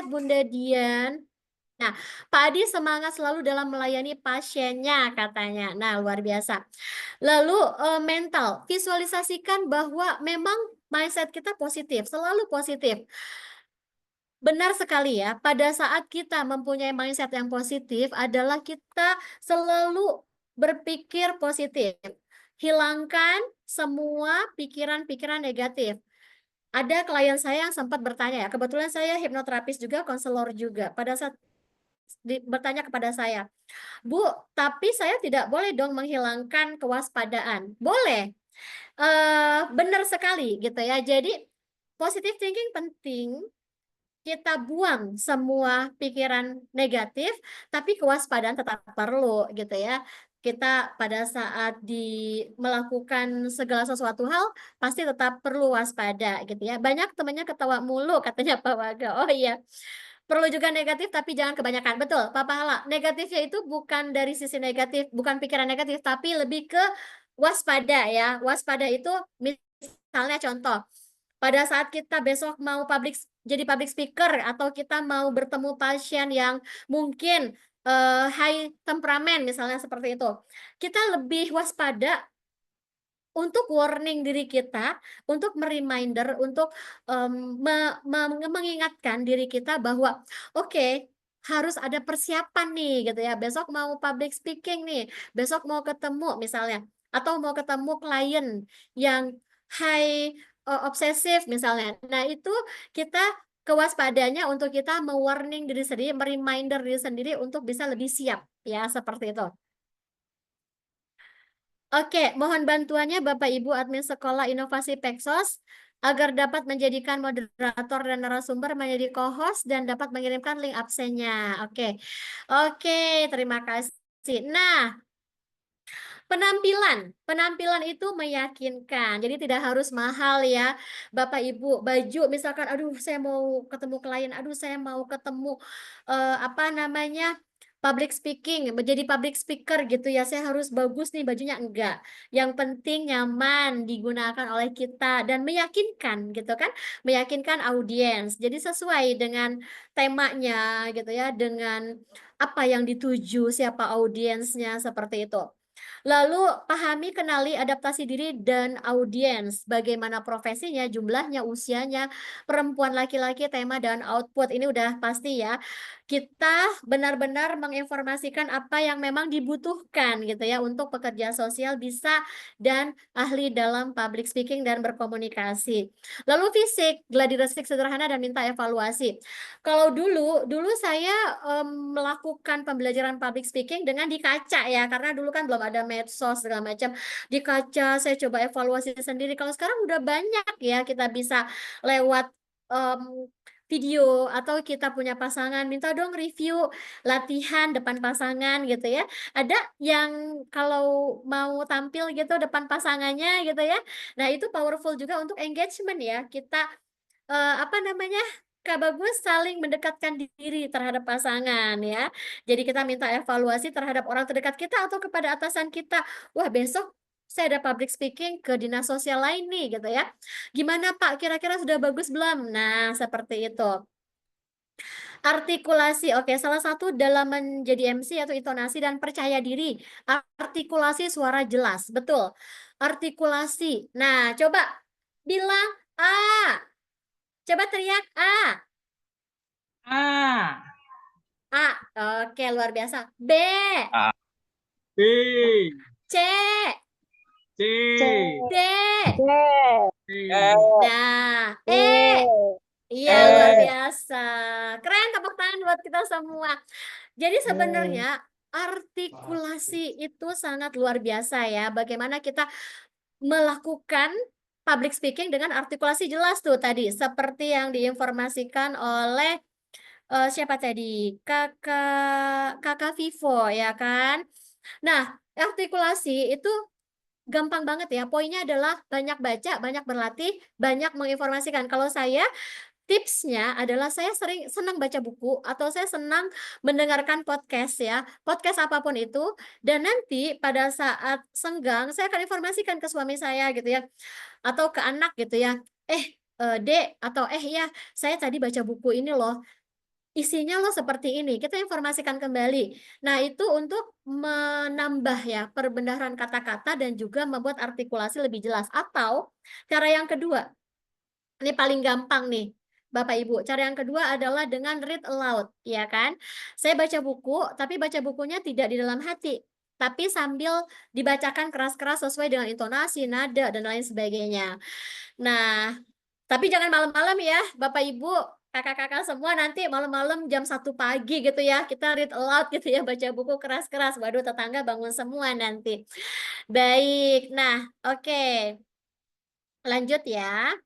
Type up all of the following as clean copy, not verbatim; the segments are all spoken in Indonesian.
Bunda Dian. Nah, Pak Adi semangat selalu dalam melayani pasiennya katanya. Nah, luar biasa. Lalu mental, visualisasikan bahwa memang mindset kita positif, selalu positif. Benar sekali ya, pada saat kita mempunyai mindset yang positif adalah kita selalu berpikir positif. Hilangkan semua pikiran-pikiran negatif. Ada klien saya yang sempat bertanya ya, kebetulan saya hipnoterapis juga, konselor juga. Pada saat bertanya kepada saya, Bu, tapi saya tidak boleh dong menghilangkan kewaspadaan. Boleh, benar sekali gitu ya. Jadi positive thinking penting, kita buang semua pikiran negatif, tapi kewaspadaan tetap perlu gitu ya. Kita pada saat melakukan segala sesuatu hal pasti tetap perlu waspada gitu ya. Banyak temannya ketawa mulu katanya Pak Waga. Oh iya. Perlu juga negatif tapi jangan kebanyakan. Betul, Pak Pahala. Negatifnya itu bukan dari sisi negatif, bukan pikiran negatif, tapi lebih ke waspada ya. Waspada itu misalnya contoh, pada saat kita besok mau jadi public speaker atau kita mau bertemu pasien yang mungkin high temperamen misalnya seperti itu. Kita lebih waspada untuk warning diri kita, untuk reminder, untuk mengingatkan diri kita bahwa oke, harus ada persiapan nih gitu ya. Besok mau public speaking nih, besok mau ketemu misalnya, atau mau ketemu klien yang high obsesif misalnya. Nah, itu kita kewaspadanya untuk kita mewarning diri sendiri, reminder diri sendiri untuk bisa lebih siap ya, seperti itu. Oke, mohon bantuannya Bapak Ibu admin Sekolah Inovasi Peksos agar dapat menjadikan moderator dan narasumber menjadi co-host dan dapat mengirimkan link absennya. Oke. Oke, terima kasih. Nah, penampilan itu meyakinkan. Jadi tidak harus mahal ya, Bapak Ibu. Baju misalkan, aduh saya mau ketemu klien, aduh saya mau ketemu apa namanya public speaking, menjadi public speaker gitu ya. Saya harus bagus nih bajunya enggak. Yang penting nyaman digunakan oleh kita dan meyakinkan gitu kan, meyakinkan audiens. Jadi sesuai dengan temanya gitu ya, dengan apa yang dituju, siapa audiensnya seperti itu. Lalu pahami, kenali, adaptasi diri dan audiens. Bagaimana profesinya, jumlahnya, usianya, perempuan, laki-laki, tema dan output. Ini udah pasti ya. Kita benar-benar menginformasikan apa yang memang dibutuhkan gitu ya untuk pekerja sosial bisa dan ahli dalam public speaking dan berkomunikasi. Lalu fisik, gladi resik sederhana dan minta evaluasi. Kalau dulu saya melakukan pembelajaran public speaking dengan di kaca ya, karena dulu kan belum ada medsos segala macam. Di kaca saya coba evaluasi sendiri. Kalau sekarang udah banyak ya, kita bisa lewat video atau kita punya pasangan, minta dong review latihan depan pasangan gitu ya. Ada yang kalau mau tampil gitu depan pasangannya gitu ya. Nah, itu powerful juga untuk engagement ya. Kita apa namanya, Kak Bagus, saling mendekatkan diri terhadap pasangan ya. Jadi kita minta evaluasi terhadap orang terdekat kita atau kepada atasan kita. Wah, besok saya ada public speaking ke dinas sosial lain nih gitu ya. Gimana Pak, kira-kira sudah bagus belum? Nah, seperti itu. Artikulasi, oke, salah satu dalam menjadi MC atau intonasi dan percaya diri. Artikulasi suara jelas, betul. Artikulasi. Nah, coba bilang A. Coba teriak A. A. A. Oke, luar biasa. B. A. B. C. C. D. C. Nah, E. Iya, luar E. biasa. Keren, tepuk tangan buat kita semua. Jadi sebenarnya artikulasi itu sangat luar biasa ya. Bagaimana kita melakukan public speaking dengan artikulasi jelas tuh tadi. Seperti yang diinformasikan oleh siapa tadi? Kakak Vivo ya kan? Nah, artikulasi itu gampang banget ya. Poinnya adalah banyak baca, banyak berlatih, banyak menginformasikan. Kalau saya tipsnya adalah saya senang baca buku atau saya senang mendengarkan podcast ya, podcast apapun itu, dan nanti pada saat senggang saya akan informasikan ke suami saya gitu ya, atau ke anak gitu ya, Dek, atau ya, saya tadi baca buku ini loh. isinya loh seperti ini, kita informasikan kembali. Nah, itu untuk menambah ya perbendaharaan kata-kata dan juga membuat artikulasi lebih jelas. Atau cara yang kedua, ini paling gampang nih, Bapak Ibu. Cara yang kedua adalah dengan read aloud, ya kan? Saya baca buku, tapi baca bukunya tidak di dalam hati, tapi sambil dibacakan keras-keras sesuai dengan intonasi, nada, dan lain sebagainya. Nah, tapi jangan malam-malam ya, Bapak Ibu, kakak-kakak semua nanti malam-malam jam 1 pagi gitu ya, kita read aloud gitu ya, baca buku keras-keras. Waduh, tetangga bangun semua nanti. Baik, nah oke, lanjut ya.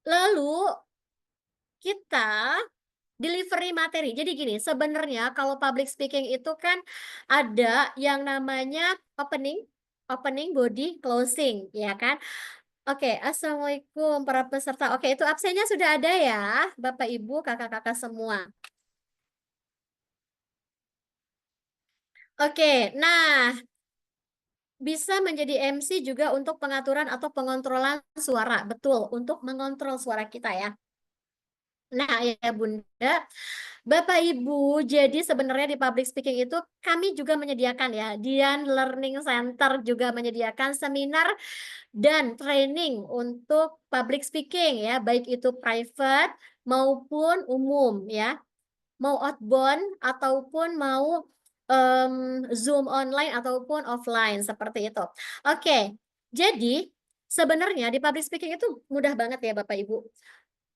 Lalu kita delivery materi. Jadi gini, sebenarnya kalau public speaking itu kan ada yang namanya opening, opening, body, closing, ya kan? Oke, Assalamualaikum para peserta. Oke, itu absennya sudah ada ya, Bapak Ibu, kakak-kakak semua. Oke, nah bisa menjadi MC juga untuk pengaturan atau pengontrolan suara. Betul, untuk mengontrol suara kita ya. Nah, ya Bunda, Bapak Ibu, jadi sebenarnya di public speaking itu kami juga menyediakan ya, Dian Learning Center juga menyediakan seminar dan training untuk public speaking ya, baik itu private maupun umum ya, mau outbound ataupun mau Zoom online ataupun offline seperti itu. Oke, jadi sebenarnya di public speaking itu mudah banget ya Bapak Ibu.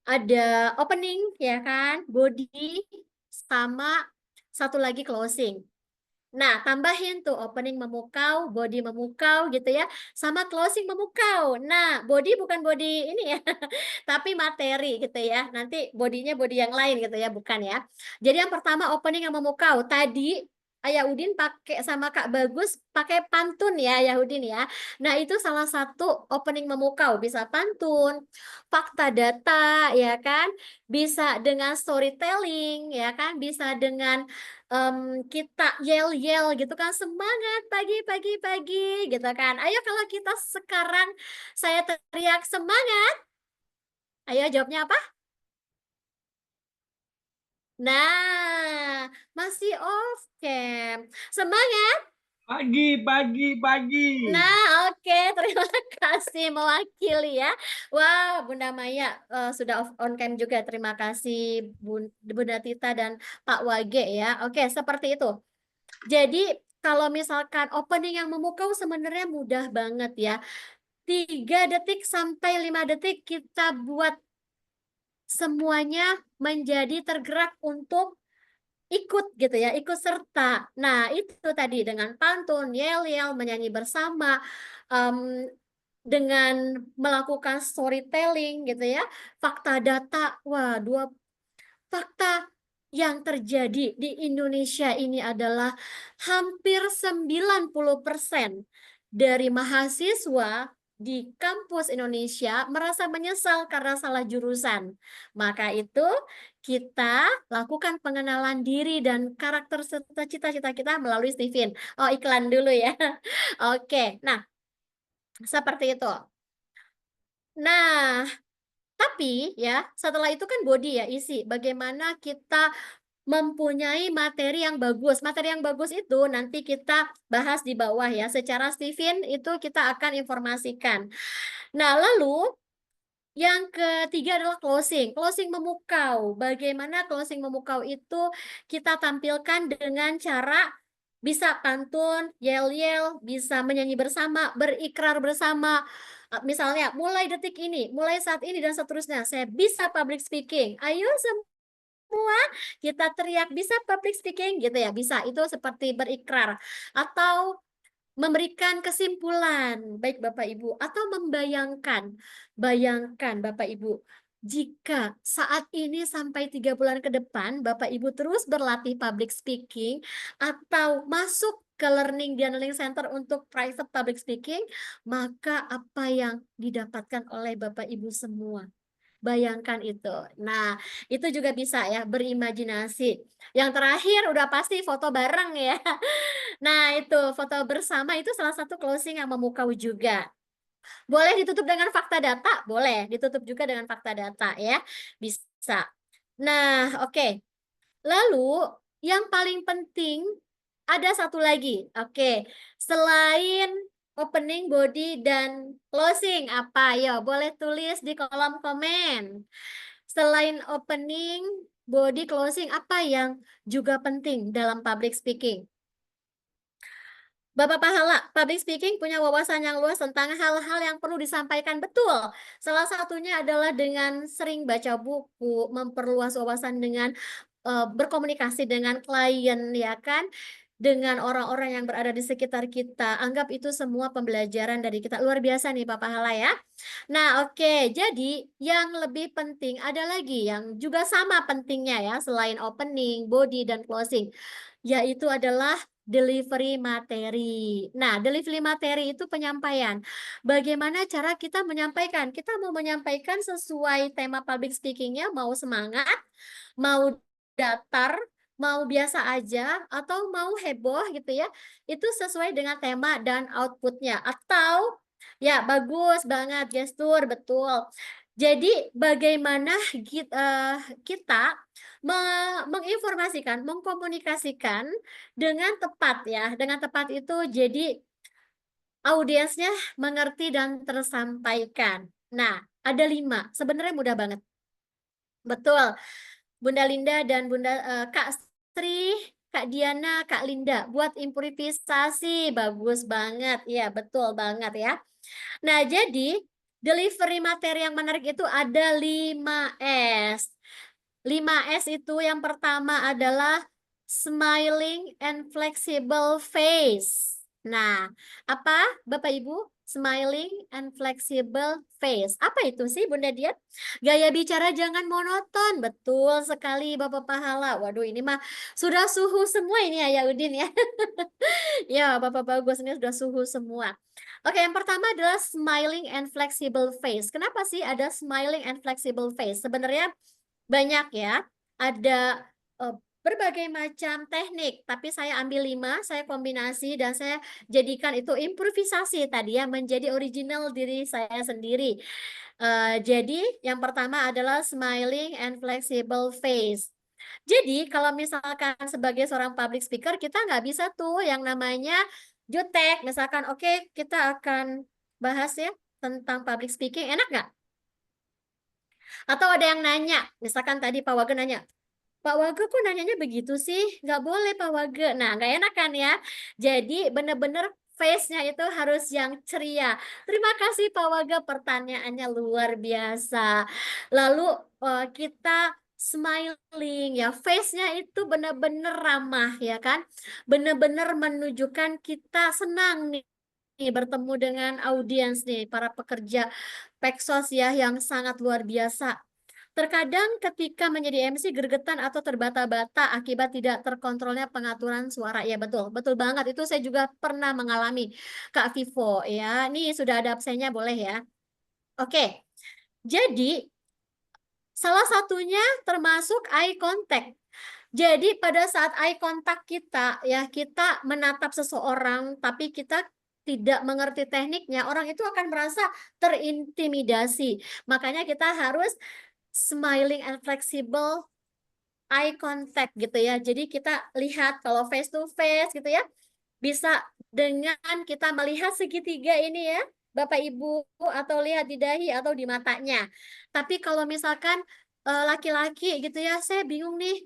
Ada opening ya kan, body sama satu lagi closing. Nah, tambahin tuh opening memukau, body memukau gitu ya, sama closing memukau. Nah, body bukan body ini ya, tapi materi gitu ya. Nanti bodinya body yang lain gitu ya, bukan ya. Jadi yang pertama opening yang memukau. Tadi Ayah Udin pakai sama Kak Bagus pakai pantun ya, Yahudin ya. Nah, itu salah satu opening memukau, bisa pantun, fakta data ya kan, bisa dengan storytelling ya kan, bisa dengan kita yel-yel gitu kan, semangat pagi pagi pagi gitu kan. Ayo kalau kita sekarang saya teriak semangat, ayo jawabnya apa? Nah, masih off cam. Semangat. Pagi, pagi, pagi. Nah, oke, terima kasih mewakili ya. Wah, Bunda Maya sudah on cam juga. Terima kasih Bunda Tita dan Pak Wage ya. Oke, seperti itu. Jadi kalau misalkan opening yang memukau sebenarnya mudah banget ya. 3 detik sampai 5 detik kita buat semuanya menjadi tergerak untuk ikut gitu ya, ikut serta. Nah, itu tadi dengan pantun, yel-yel, menyanyi bersama, em, dengan melakukan storytelling gitu ya, fakta data. Wah, dua fakta yang terjadi di Indonesia ini adalah hampir 90% dari mahasiswa di kampus Indonesia merasa menyesal karena salah jurusan. Maka itu kita lakukan pengenalan diri dan karakter serta cita-cita kita melalui Steven. Oh, iklan dulu ya. Oke, nah seperti itu. Nah, tapi ya setelah itu kan body ya, isi. Bagaimana kita mempunyai materi yang bagus. Materi yang bagus itu nanti kita bahas di bawah ya. Secara Steven itu kita akan informasikan. Nah, lalu yang ketiga adalah closing. Closing memukau. Bagaimana closing memukau itu kita tampilkan dengan cara bisa pantun, yel-yel, bisa menyanyi bersama, berikrar bersama. Misalnya, mulai detik ini, mulai saat ini, dan seterusnya. Saya bisa public speaking. Ayo semua kita teriak bisa public speaking gitu ya, bisa. Itu seperti berikrar atau memberikan kesimpulan, baik Bapak Ibu, atau membayangkan. Bayangkan Bapak Ibu, jika saat ini sampai 3 bulan ke depan Bapak Ibu terus berlatih public speaking atau masuk ke Learning dan Learning Center untuk private public speaking, maka apa yang didapatkan oleh Bapak Ibu semua? Bayangkan itu. Nah, itu juga bisa ya, berimajinasi. Yang terakhir udah pasti foto bareng ya. Nah, itu foto bersama itu salah satu closing yang memukau juga. Boleh ditutup dengan fakta data? Boleh, ditutup juga dengan fakta data ya. Bisa. Nah, oke. Lalu yang paling penting ada satu lagi. Oke. Selain opening, body, dan closing apa? Yo, boleh tulis di kolom komen. Selain opening, body, closing apa yang juga penting dalam public speaking? Bapak Pahala, public speaking punya wawasan yang luas tentang hal-hal yang perlu disampaikan. Betul. Salah satunya adalah dengan sering baca buku, memperluas wawasan dengan berkomunikasi dengan klien, ya kan? Dengan orang-orang yang berada di sekitar kita. Anggap itu semua pembelajaran dari kita. Luar biasa nih Pak Pahala ya. Nah, oke. Jadi yang lebih penting ada lagi yang juga sama pentingnya ya, selain opening, body, dan closing, yaitu adalah delivery materi. Nah, delivery materi itu penyampaian. Bagaimana cara kita menyampaikan? Kita mau menyampaikan sesuai tema public speaking-nya, mau semangat, mau datar, mau biasa aja, atau mau heboh gitu ya. Itu sesuai dengan tema dan output-nya. Atau, ya bagus banget, gestur, betul. Jadi bagaimana kita menginformasikan, mengkomunikasikan dengan tepat ya. Dengan tepat itu jadi audiensnya mengerti dan tersampaikan. Nah, ada 5, sebenarnya mudah banget. Betul, Bunda Linda dan Kak Sri, Kak Diana, Kak Linda buat improvisasi, bagus banget. Iya, betul banget ya. Nah, jadi delivery materi yang menarik itu ada 5S. 5S itu yang pertama adalah smiling and flexible face. Nah, apa Bapak Ibu? Smiling and flexible face. Apa itu sih Bunda Dian? Gaya bicara jangan monoton. Betul sekali Bapak Pahala. Waduh, ini mah sudah suhu semua ini ya Udin ya. Ya, Bapak bagus ini sudah suhu semua. Oke, yang pertama adalah smiling and flexible face. Kenapa sih ada smiling and flexible face? Sebenarnya banyak ya, ada berbagai macam teknik, tapi saya ambil 5, saya kombinasi dan saya jadikan itu improvisasi tadi ya, menjadi original diri saya sendiri. Jadi yang pertama adalah smiling and flexible face. Jadi kalau misalkan sebagai seorang public speaker, kita nggak bisa tuh yang namanya jutek. Misalkan, oke, kita akan bahas ya tentang public speaking, enak nggak? Atau ada yang nanya, misalkan tadi Pak Wage nanya, Pak Wage kok nanyanya begitu sih? Nggak boleh Pak Wage. Nah, nggak enak kan ya? Jadi bener-bener face-nya itu harus yang ceria. Terima kasih Pak Wage, pertanyaannya luar biasa. Lalu kita smiling ya, face-nya itu benar-benar ramah ya kan? Benar-benar menunjukkan kita senang nih bertemu dengan audiens nih, para pekerja Peksos ya yang sangat luar biasa. Terkadang ketika menjadi MC gregetan atau terbata-bata akibat tidak terkontrolnya pengaturan suara. Ya betul, betul banget. Itu saya juga pernah mengalami, Kak Vivo ya. Ini sudah ada absennya boleh ya. Oke, jadi salah satunya termasuk eye contact. Jadi pada saat eye contact kita ya kita menatap seseorang tapi kita tidak mengerti tekniknya, orang itu akan merasa terintimidasi. Makanya kita harus smiling and flexible eye contact gitu ya. Jadi kita lihat kalau face to face gitu ya, bisa dengan kita melihat segitiga ini ya, Bapak Ibu, atau lihat di dahi atau di matanya. Tapi kalau misalkan laki-laki gitu ya, saya bingung nih,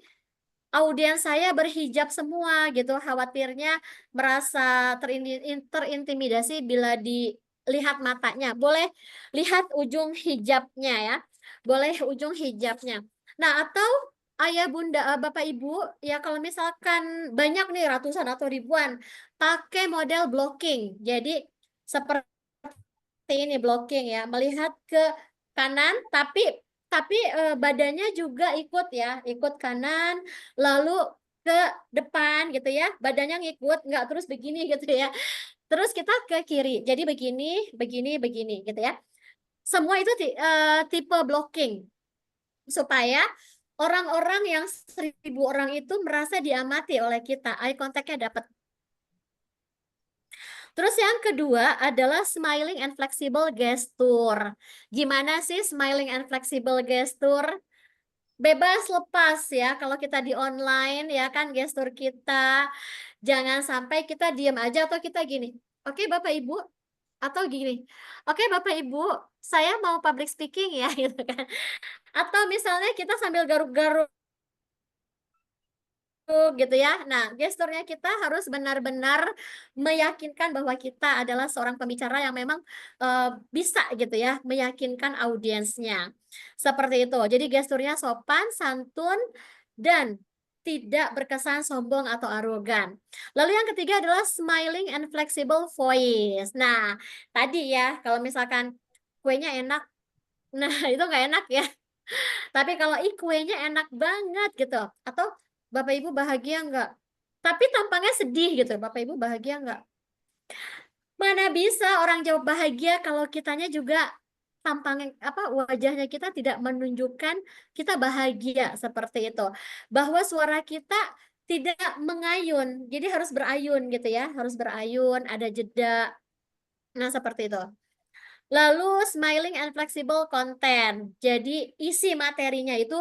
audiens saya berhijab semua gitu, khawatirnya merasa terintimidasi bila dilihat matanya. Boleh lihat ujung hijabnya ya, boleh ujung hijabnya. Nah, atau ayah bunda bapak ibu ya kalau misalkan banyak nih ratusan atau ribuan pakai model blocking. Jadi seperti ini blocking ya, melihat ke kanan tapi badannya juga ikut ya, ikut kanan lalu ke depan gitu ya, badannya ngikut nggak terus begini gitu ya. Terus kita ke kiri. Jadi begini, begini, begini gitu ya. Semua itu tipe blocking supaya orang-orang yang 1.000 orang itu merasa diamati oleh kita, eye contact-nya dapat. Terus yang kedua adalah smiling and flexible gesture. Gimana sih smiling and flexible gesture? bebas lepas ya. Kalau kita di online ya kan gestur kita jangan sampai kita diam aja atau kita gini. Oke, Bapak Ibu, atau gini. Oke, Bapak Ibu, saya mau public speaking ya gitu kan. Atau misalnya kita sambil garuk-garuk gitu ya. Nah, gesturnya kita harus benar-benar meyakinkan bahwa kita adalah seorang pembicara yang memang bisa gitu ya, meyakinkan audiensnya. Seperti itu. Jadi gesturnya sopan, santun, dan tidak berkesan sombong atau arogan. Lalu yang ketiga adalah smiling and flexible voice. Nah, tadi ya, kalau misalkan kuenya enak, nah itu nggak enak ya. Tapi kalau ih kuenya enak banget gitu. Atau Bapak Ibu bahagia nggak? Tapi tampangnya sedih gitu. Bapak Ibu bahagia nggak? Mana bisa orang jawab bahagia kalau kitanya juga tampangnya apa wajahnya kita tidak menunjukkan kita bahagia seperti itu. Bahwa suara kita tidak mengayun. Jadi harus berayun gitu ya. Harus berayun, ada jeda. Nah, seperti itu. Lalu smiling and flexible content. Jadi isi materinya itu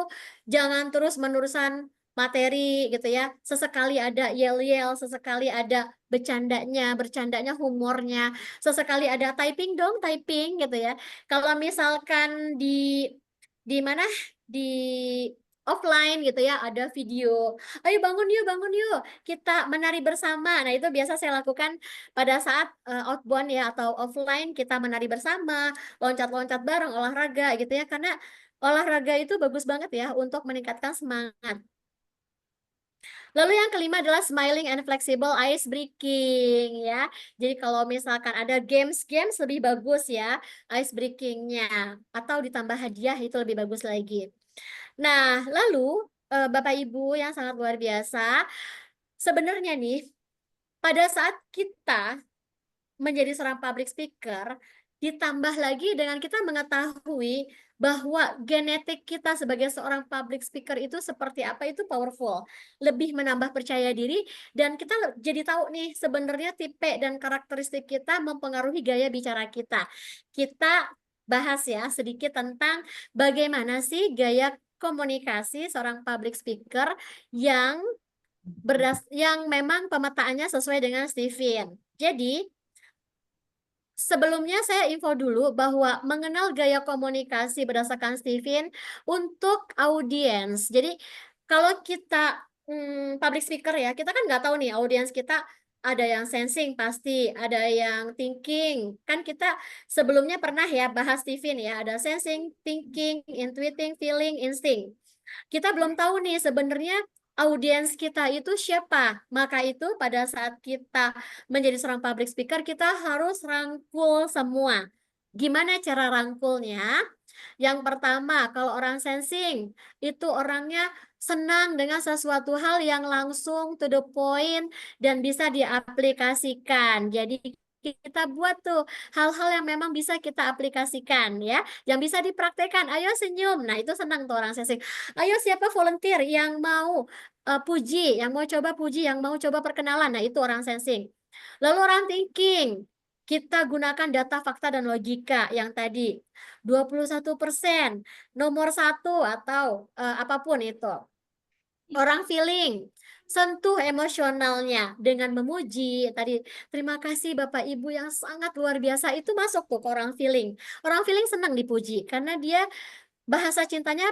jangan terus-menerusan materi gitu ya. Sesekali ada yel-yel, sesekali ada bercandanya, humornya. Sesekali ada typing dong, typing gitu ya. Kalau misalkan di mana di offline gitu ya, ada video. Ayo bangun yuk, kita menari bersama. Nah, itu biasa saya lakukan pada saat outbound ya atau offline kita menari bersama, loncat-loncat bareng, olahraga gitu ya. Karena olahraga itu bagus banget ya untuk meningkatkan semangat. Lalu yang kelima adalah smiling and flexible ice breaking ya. Jadi kalau misalkan ada games-games lebih bagus ya ice breakingnya atau ditambah hadiah itu lebih bagus lagi. Nah, lalu Bapak Ibu yang sangat luar biasa, sebenarnya nih pada saat kita menjadi seorang public speaker, ditambah lagi dengan kita mengetahui bahwa genetik kita sebagai seorang public speaker itu seperti apa itu powerful, lebih menambah percaya diri dan kita jadi tahu nih sebenarnya tipe dan karakteristik kita mempengaruhi gaya bicara kita. Kita bahas ya sedikit tentang bagaimana sih gaya komunikasi seorang public speaker yang yang memang pemetaannya sesuai dengan Steven. Jadi, sebelumnya saya info dulu bahwa mengenal gaya komunikasi berdasarkan Steven untuk audiens. Jadi kalau kita public speaker ya, kita kan nggak tahu nih audiens kita ada yang sensing pasti, ada yang thinking. Kan kita sebelumnya pernah ya bahas Steven ya, ada sensing, thinking, intuiting, feeling, instinct. Kita belum tahu nih sebenarnya audiens kita itu siapa. Maka itu pada saat kita menjadi seorang public speaker, kita harus rangkul semua. Gimana cara rangkulnya? Yang pertama, kalau orang sensing, itu orangnya senang dengan sesuatu hal yang langsung to the point dan bisa diaplikasikan. Jadi kita buat tuh hal-hal yang memang bisa kita aplikasikan ya, yang bisa dipraktekkan. Ayo senyum. Nah, itu senang tuh orang sensing. Ayo siapa volunteer yang mau puji, yang mau coba puji, yang mau coba perkenalan. Nah, itu orang sensing. Lalu orang thinking, kita gunakan data, fakta, dan logika yang tadi. 21%, nomor satu atau apapun itu. Orang feeling, sentuh emosionalnya dengan memuji. Tadi, terima kasih Bapak Ibu yang sangat luar biasa. Itu masuk tuh ke orang feeling. Orang feeling senang dipuji karena dia bahasa cintanya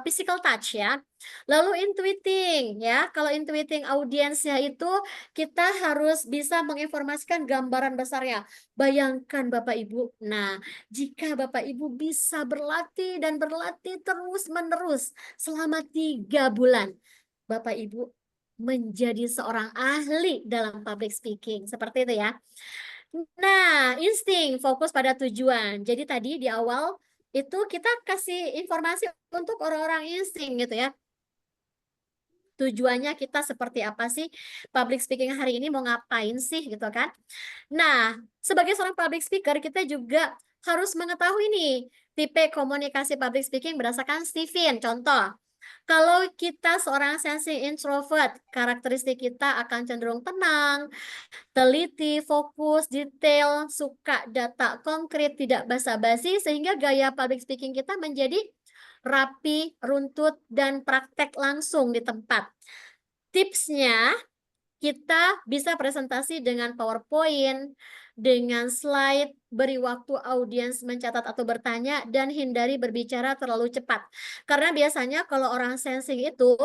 physical touch ya. Lalu intuiting ya. Kalau intuiting audiensnya itu kita harus bisa menginformasikan gambaran besarnya. Bayangkan Bapak Ibu. Nah, jika Bapak Ibu bisa berlatih dan berlatih terus-menerus selama 3 bulan, Bapak Ibu menjadi seorang ahli dalam public speaking. Seperti itu ya. Nah, insting fokus pada tujuan. Jadi tadi di awal itu kita kasih informasi untuk orang-orang insting gitu ya. Tujuannya kita seperti apa sih? Public speaking hari ini mau ngapain sih gitu kan? Nah, sebagai seorang public speaker kita juga harus mengetahui nih tipe komunikasi public speaking berdasarkan Steven. Contoh, kalau kita seorang sensing introvert, karakteristik kita akan cenderung tenang, teliti, fokus, detail, suka data konkret, tidak basa-basi, sehingga gaya public speaking kita menjadi rapi, runtut, dan praktek langsung di tempat. Tipsnya, kita bisa presentasi dengan PowerPoint, dengan slide, beri waktu audiens mencatat atau bertanya, dan hindari berbicara terlalu cepat. Karena biasanya kalau orang sensing itu,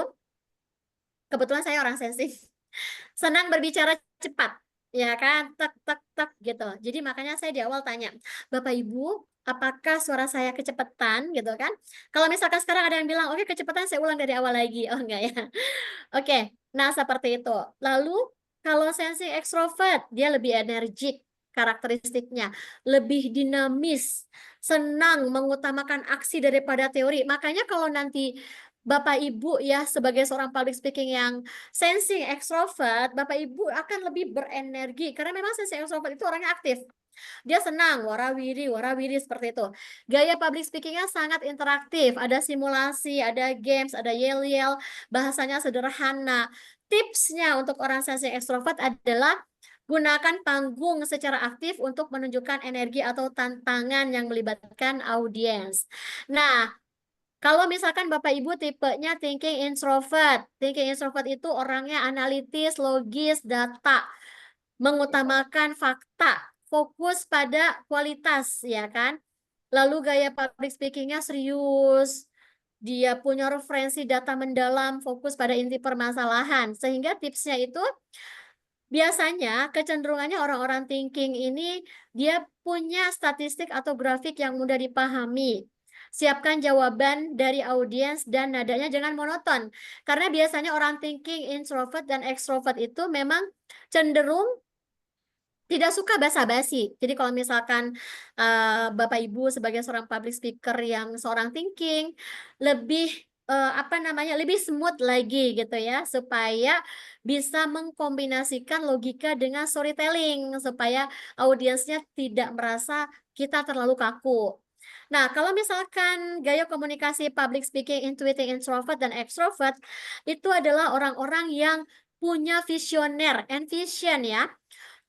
kebetulan saya orang sensing, senang berbicara cepat, ya kan? Tek tek tek gitu. Jadi makanya saya di awal tanya, "Bapak Ibu, apakah suara saya kecepatan?" Gitu kan. Kalau misalkan sekarang ada yang bilang, "Oke, kecepatan," saya ulang dari awal lagi. Oh, enggak ya? Oke, nah seperti itu. Lalu kalau sensing ekstrovert, dia lebih energik karakteristiknya, lebih dinamis, senang mengutamakan aksi daripada teori. Makanya kalau nanti Bapak Ibu ya sebagai seorang public speaking yang sensing ekstrovert, Bapak Ibu akan lebih berenergi karena memang sensing ekstrovert itu orangnya aktif. Dia senang, warawiri seperti itu. Gaya public speaking-nya sangat interaktif, ada simulasi, ada games, ada yel-yel, bahasanya sederhana. Tipsnya untuk orang sensing ekstrovert adalah gunakan panggung secara aktif untuk menunjukkan energi atau tantangan yang melibatkan audiens. Nah, kalau misalkan Bapak Ibu tipenya thinking introvert itu orangnya analitis, logis, data, mengutamakan fakta, fokus pada kualitas, ya kan? Lalu gaya public speaking-nya serius, dia punya referensi data mendalam, fokus pada inti permasalahan. Sehingga tipsnya itu biasanya kecenderungannya orang-orang thinking ini dia punya statistik atau grafik yang mudah dipahami. Siapkan jawaban dari audiens dan nadanya jangan monoton. Karena biasanya orang thinking, introvert dan extrovert itu memang cenderung tidak suka basa-basi. Jadi kalau misalkan, Bapak Ibu sebagai seorang public speaker yang seorang thinking, lebih, apa namanya, lebih smooth lagi gitu ya, supaya bisa mengkombinasikan logika dengan storytelling, supaya audiensnya tidak merasa kita terlalu kaku. Nah, kalau misalkan gaya komunikasi public speaking intuiting introvert dan extrovert, itu adalah orang-orang yang punya visioner and vision ya.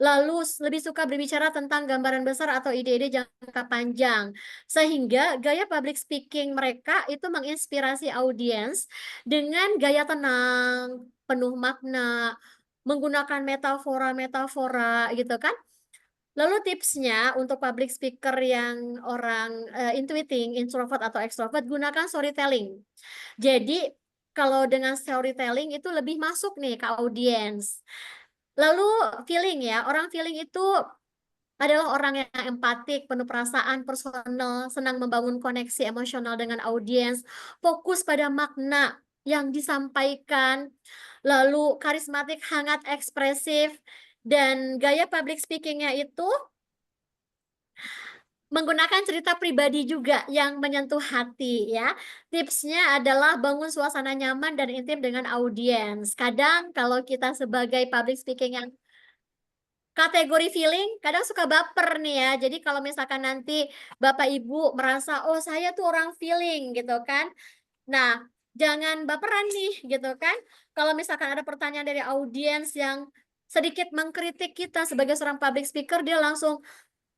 Lalu lebih suka berbicara tentang gambaran besar atau ide-ide jangka panjang. Sehingga gaya public speaking mereka itu menginspirasi audiens dengan gaya tenang, penuh makna, menggunakan metafora-metafora gitu kan. Lalu tipsnya untuk public speaker yang orang, intuiting, introvert atau extrovert, gunakan storytelling. Jadi kalau dengan storytelling itu lebih masuk nih ke audiens. Lalu feeling ya, orang feeling itu adalah orang yang empatik, penuh perasaan, personal, senang membangun koneksi emosional dengan audiens, fokus pada makna yang disampaikan, lalu karismatik, hangat, ekspresif, dan gaya public speaking-nya itu menggunakan cerita pribadi juga yang menyentuh hati ya. Tipsnya adalah bangun suasana nyaman dan intim dengan audiens. Kadang kalau kita sebagai public speaking yang kategori feeling kadang suka baper nih ya. Jadi kalau misalkan nanti Bapak Ibu merasa, "Oh saya tuh orang feeling," gitu kan. Nah, jangan baperan nih gitu kan. Kalau misalkan ada pertanyaan dari audiens yang sedikit mengkritik kita sebagai seorang public speaker, dia langsung,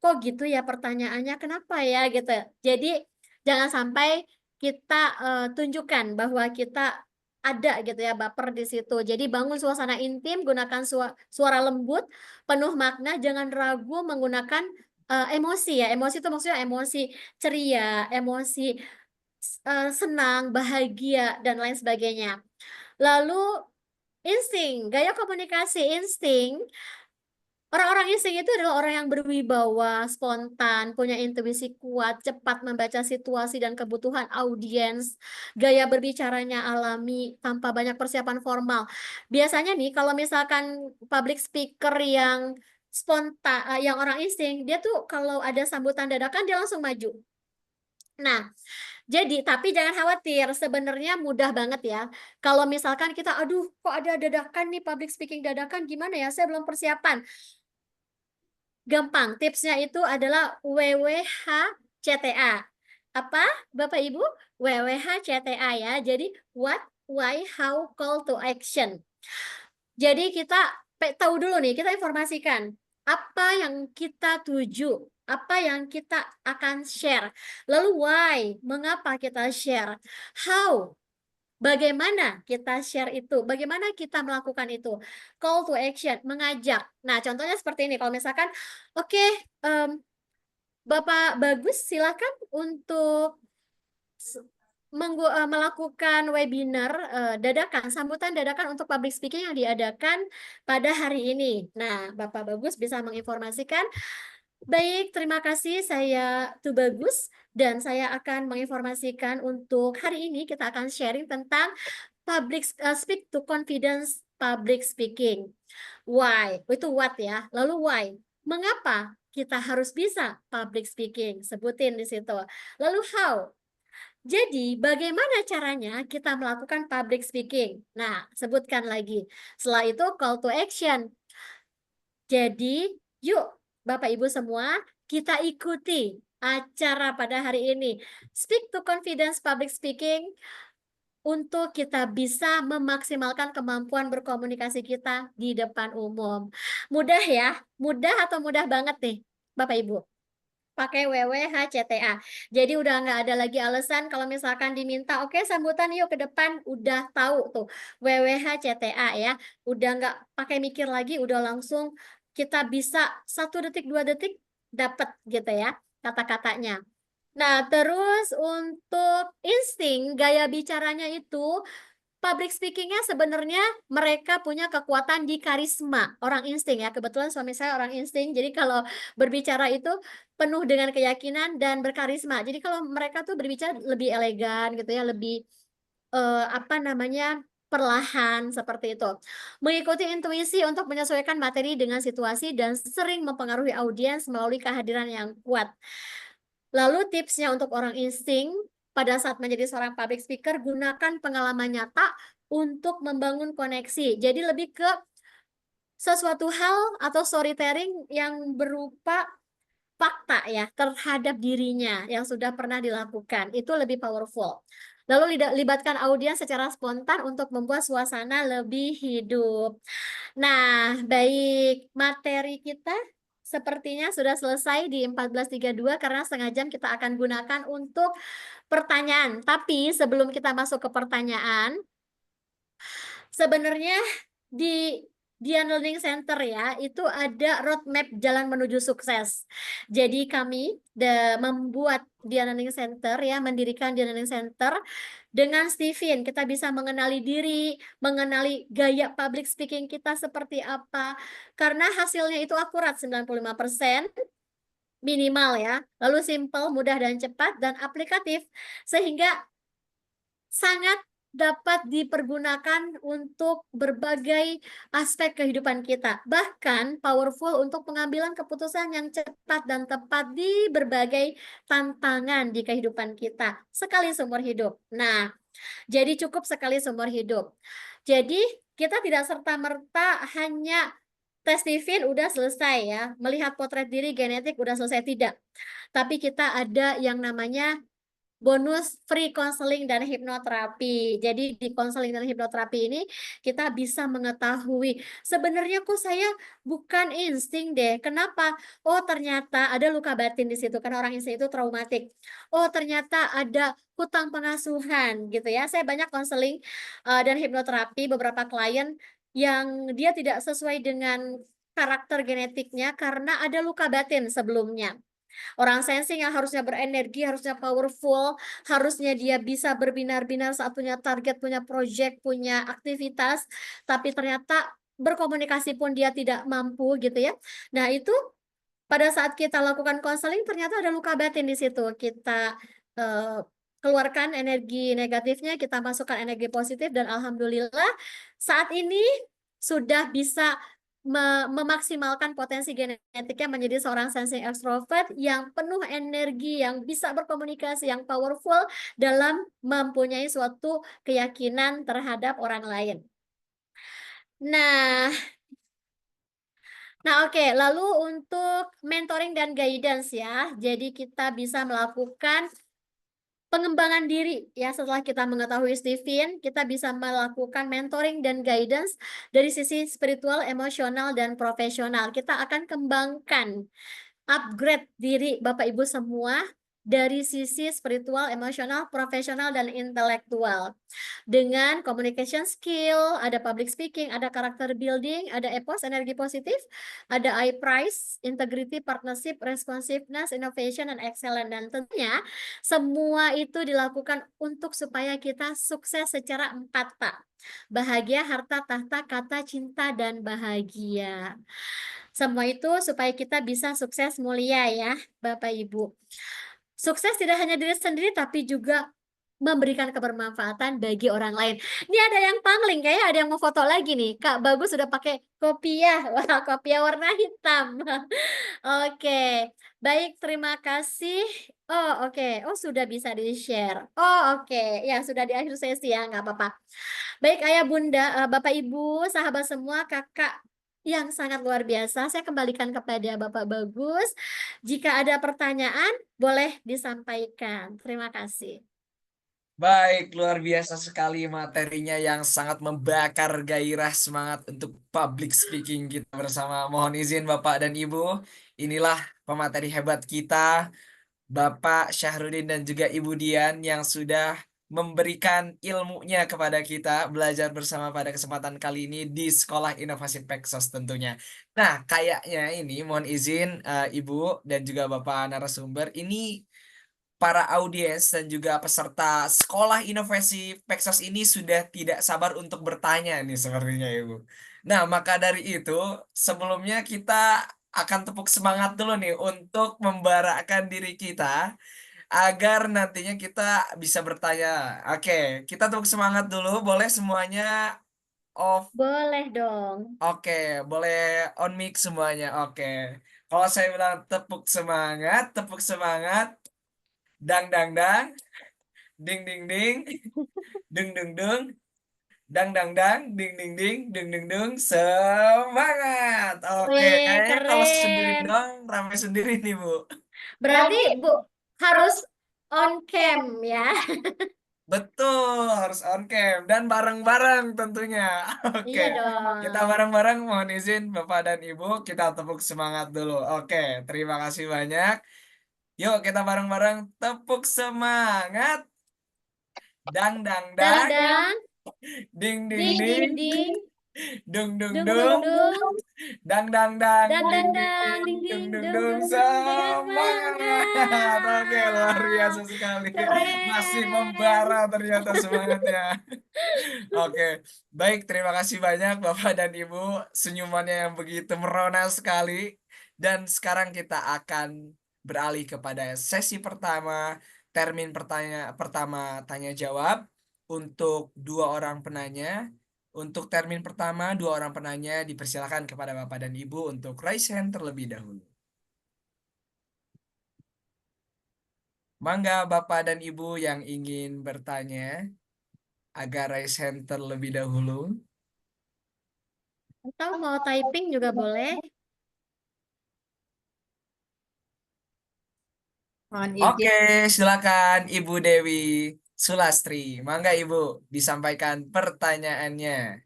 "Kok gitu ya pertanyaannya? Kenapa ya?" Gitu. Jadi jangan sampai kita, tunjukkan bahwa kita ada gitu ya baper di situ. Jadi bangun suasana intim, gunakan suara lembut, penuh makna, jangan ragu menggunakan, emosi ya. Emosi itu maksudnya emosi ceria, emosi senang, bahagia, dan lain sebagainya. Lalu insting, gaya komunikasi insting. Orang-orang insting itu adalah orang yang berwibawa, spontan, punya intuisi kuat, cepat membaca situasi dan kebutuhan audiens, gaya berbicaranya alami tanpa banyak persiapan formal. Biasanya nih kalau misalkan public speaker yang yang orang insting, dia tuh kalau ada sambutan dadakan dia langsung maju. Nah, jadi tapi jangan khawatir, sebenarnya mudah banget ya. Kalau misalkan kita, "Aduh, kok ada dadakan nih, public speaking dadakan, gimana ya? Saya belum persiapan." Gampang, tipsnya itu adalah WWH-CTA. Apa, Bapak Ibu? WWH-CTA ya. Jadi what, why, how, call to action. Jadi kita tahu dulu nih, kita informasikan apa yang kita tuju. apa yang kita akan share. Lalu why? Mengapa kita share? How? Bagaimana kita share itu? Bagaimana kita melakukan itu? Call to action, mengajak. Nah, contohnya seperti ini, kalau misalkan, "Oke, mmm, Bapak Bagus silakan untuk melakukan webinar, dadakan, sambutan dadakan untuk public speaking yang diadakan pada hari ini." Nah, Bapak Bagus bisa menginformasikan, "Baik, terima kasih, saya Tubagus, dan saya akan menginformasikan untuk hari ini kita akan sharing tentang speak to confidence public speaking." Why? Itu what ya. Lalu why? Mengapa kita harus bisa public speaking? Sebutin di situ. Lalu how? Jadi, bagaimana caranya kita melakukan public speaking? Nah, sebutkan lagi. Setelah itu call to action. Jadi, yuk Bapak Ibu semua, kita ikuti acara pada hari ini. Speak to confidence public speaking untuk kita bisa memaksimalkan kemampuan berkomunikasi kita di depan umum. Mudah ya? Mudah atau mudah banget nih, Bapak Ibu? Pakai WWHCTA. Jadi udah nggak ada lagi alasan kalau misalkan diminta, "Oke, sambutan yuk ke depan." Udah tahu tuh WWHCTA ya. Udah nggak pakai mikir lagi, udah langsung kita bisa 1 detik, 2 detik dapat gitu ya kata-katanya. Nah, terus untuk insting gaya bicaranya itu, public speaking-nya sebenarnya mereka punya kekuatan di karisma, orang insting ya, kebetulan suami saya orang insting, jadi kalau berbicara itu penuh dengan keyakinan dan berkarisma. Jadi kalau mereka tuh berbicara lebih elegan gitu ya, lebih, apa namanya, perlahan seperti itu. Mengikuti intuisi untuk menyesuaikan materi dengan situasi dan sering mempengaruhi audiens melalui kehadiran yang kuat. Lalu tipsnya untuk orang insting, pada saat menjadi seorang public speaker, gunakan pengalaman nyata untuk membangun koneksi. Jadi lebih ke sesuatu hal atau storytelling yang berupa fakta ya, terhadap dirinya yang sudah pernah dilakukan, itu lebih powerful. Lalu libatkan audiens secara spontan untuk membuat suasana lebih hidup. Nah, baik, materi kita sepertinya sudah selesai di 14.32 karena setengah jam kita akan gunakan untuk pertanyaan. Tapi sebelum kita masuk ke pertanyaan, sebenarnya di Dian Learning Center ya, itu ada roadmap jalan menuju sukses. Jadi kami membuat Dian Learning Center ya, mendirikan Dian Learning Center dengan Steven. Kita bisa mengenali diri, mengenali gaya public speaking kita seperti apa. Karena hasilnya itu akurat 95% minimal ya. Lalu simple, mudah dan cepat dan aplikatif sehingga sangat dapat dipergunakan untuk berbagai aspek kehidupan kita, bahkan powerful untuk pengambilan keputusan yang cepat dan tepat di berbagai tantangan di kehidupan kita, sekali seumur hidup. Nah, jadi cukup sekali seumur hidup. Jadi, kita tidak serta-merta hanya tes TVIN udah selesai ya, melihat potret diri genetik udah selesai, tidak. Tapi kita ada yang namanya bonus free counseling dan hipnoterapi. Jadi di konseling dan hipnoterapi ini kita bisa mengetahui, sebenarnya kok saya bukan insting deh. Kenapa? Oh, ternyata ada luka batin di situ karena orang insting itu traumatik. Oh, ternyata ada hutang pengasuhan gitu ya. Saya banyak konseling dan hipnoterapi beberapa klien yang dia tidak sesuai dengan karakter genetiknya karena ada luka batin sebelumnya. Orang sensing yang harusnya berenergi, harusnya powerful, harusnya dia bisa berbinar-binar saat punya target, punya project, punya aktivitas, tapi ternyata berkomunikasi pun dia tidak mampu gitu ya. Nah, itu pada saat kita lakukan konseling ternyata ada luka batin di situ. Kita, eee, keluarkan energi negatifnya, kita masukkan energi positif dan alhamdulillah saat ini sudah bisa memaksimalkan potensi genetiknya menjadi seorang sensing extrovert yang penuh energi, yang bisa berkomunikasi, yang powerful dalam mempunyai suatu keyakinan terhadap orang lain. Nah Nah, oke, lalu untuk mentoring dan guidance ya. Jadi kita bisa melakukan pengembangan diri ya setelah kita mengetahui Steven, kita bisa melakukan mentoring dan guidance dari sisi spiritual, emosional, dan profesional. Kita akan kembangkan upgrade diri Bapak Ibu semua dari sisi spiritual, emosional, profesional, dan intelektual. Dengan communication skill, ada public speaking, ada character building, ada ethos, energi positif, ada I price, integrity, partnership, responsiveness, innovation, dan excellent. Dan tentunya semua itu dilakukan untuk supaya kita sukses secara 4K. Bahagia, harta, tahta, kata, cinta, dan bahagia. Semua itu supaya kita bisa sukses mulia ya, Bapak Ibu. Sukses tidak hanya diri sendiri, tapi juga memberikan kebermanfaatan bagi orang lain. Ini ada yang pangling, kayaknya ada yang mau foto lagi nih. Kak Bagus sudah pakai kopiah, wah kopiah warna hitam. Oke, baik terima kasih. Oh oke, oh sudah bisa di-share. Oh oke, ya sudah di akhir sesi ya, nggak apa-apa. Baik ayah bunda, bapak ibu, sahabat semua, kakak yang sangat luar biasa. Saya kembalikan kepada Bapak Bagus. Jika ada pertanyaan, boleh disampaikan. Terima kasih. Baik, luar biasa sekali materinya yang sangat membakar gairah semangat untuk public speaking kita bersama. Mohon izin Bapak dan Ibu, inilah pemateri hebat kita, Bapak Syahrudin dan juga Ibu Dian yang sudah memberikan ilmunya kepada kita belajar bersama pada kesempatan kali ini di Sekolah Inovasi Peksos tentunya. Nah, kayaknya ini mohon izin Ibu dan juga Bapak narasumber, ini para audiens dan juga peserta Sekolah Inovasi Peksos ini sudah tidak sabar untuk bertanya nih sepertinya Ibu. Nah, maka dari itu sebelumnya kita akan tepuk semangat dulu nih untuk membarakkan diri kita agar nantinya kita bisa bertanya. Oke, kita tepuk semangat dulu, boleh semuanya off. Boleh dong. Oke, boleh on mic semuanya. Oke. Kalau saya bilang tepuk semangat, dang dang dang, ding ding ding, dung dung dung, dang dang dang, ding ding ding, dung dung dung, semangat. Oke, Wih, kayaknya kalau sendiri keren. dong, ramai sendiri nih, Bu. Berarti Bu harus on cam ya. Betul, harus on cam dan bareng-bareng tentunya. Oke, Iya kita dong. bareng-bareng mohon izin Bapak dan Ibu, kita tepuk semangat dulu. Oke, terima kasih banyak. Yuk kita bareng-bareng tepuk semangat. Dang dang Dang dang, dang, ding ding ding ding ding, ding, dung dung dung dung dung, dung, dang dang dang, dan ding dan ding dang, ding, ding dung ding, dung dung dung, dung dung dengan semangat. Oke, luar biasa semangat. sekali. Masih Keren. membara ternyata semangatnya. Oke, baik. Terima kasih banyak Bapak dan Ibu. Senyumannya yang begitu merona sekali. Dan sekarang kita akan beralih kepada sesi pertama, termin pertama tanya jawab untuk dua orang penanya. Untuk termin pertama, dua orang penanya dipersilakan kepada Bapak dan Ibu untuk raise hand terlebih dahulu. Mangga Bapak dan Ibu yang ingin bertanya agar raise hand terlebih dahulu. Atau mau typing juga boleh. Mohon Oke, izin. silakan Ibu Dewi Sulastri. Mangga Ibu, disampaikan pertanyaannya.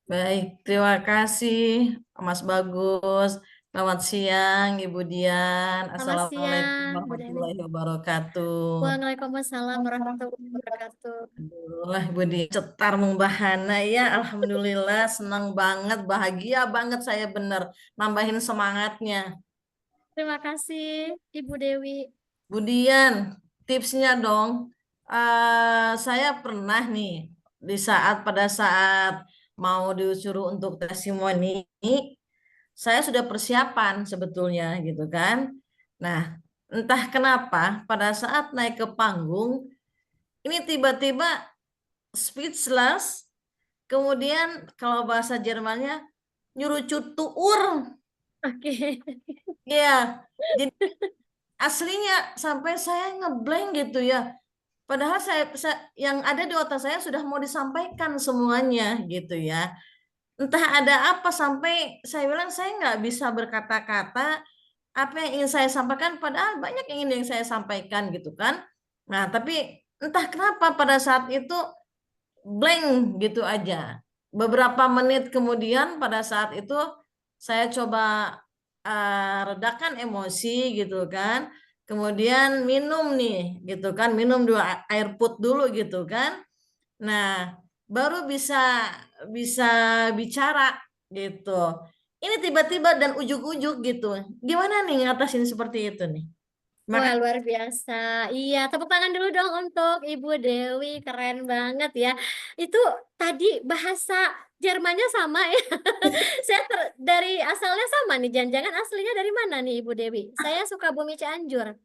Baik, terima kasih Mas Bagus. Selamat siang Ibu Dian. Selamat Assalamualaikum siang, Bu Dewi. warahmatullahi wabarakatuh. Waalaikumsalam warahmatullahi wabarakatuh. Aduh, Ibu Dian cetar membahana ya. Alhamdulillah, senang banget, bahagia banget saya bener. Nambahin semangatnya. Terima kasih, Ibu Dewi. Bu Dian, tipsnya dong. Saya pernah nih pada saat mau disuruh untuk testimoni, saya sudah persiapan sebetulnya gitu kan. Nah, entah kenapa pada saat naik ke panggung ini tiba-tiba speechless. Kemudian kalau bahasa Jermannya nyurucut tuur. Oke. Ya, jadi aslinya sampai saya ngeblank gitu ya. Padahal yang ada di otak saya sudah mau disampaikan semuanya gitu ya. Entah ada apa sampai saya bilang saya nggak bisa berkata-kata apa yang ingin saya sampaikan. Padahal banyak yang ingin saya sampaikan gitu kan. Nah tapi entah kenapa pada saat itu blank gitu aja. Beberapa menit kemudian pada saat itu saya coba redakan emosi gitu kan. Kemudian minum nih gitu kan, minum 2 air put dulu gitu kan. Nah, baru bisa bisa bicara gitu. Ini tiba-tiba dan ujuk-ujuk gitu. Gimana nih ngatasin seperti itu nih? Wah, Makanya luar biasa. Iya, tepuk tangan dulu dong untuk Ibu Dewi. Keren banget ya. Itu tadi bahasa Jermannya sama ya. Dari asalnya sama nih. Jangan-jangan aslinya dari mana nih Ibu Dewi? Saya suka Bumi Cianjur.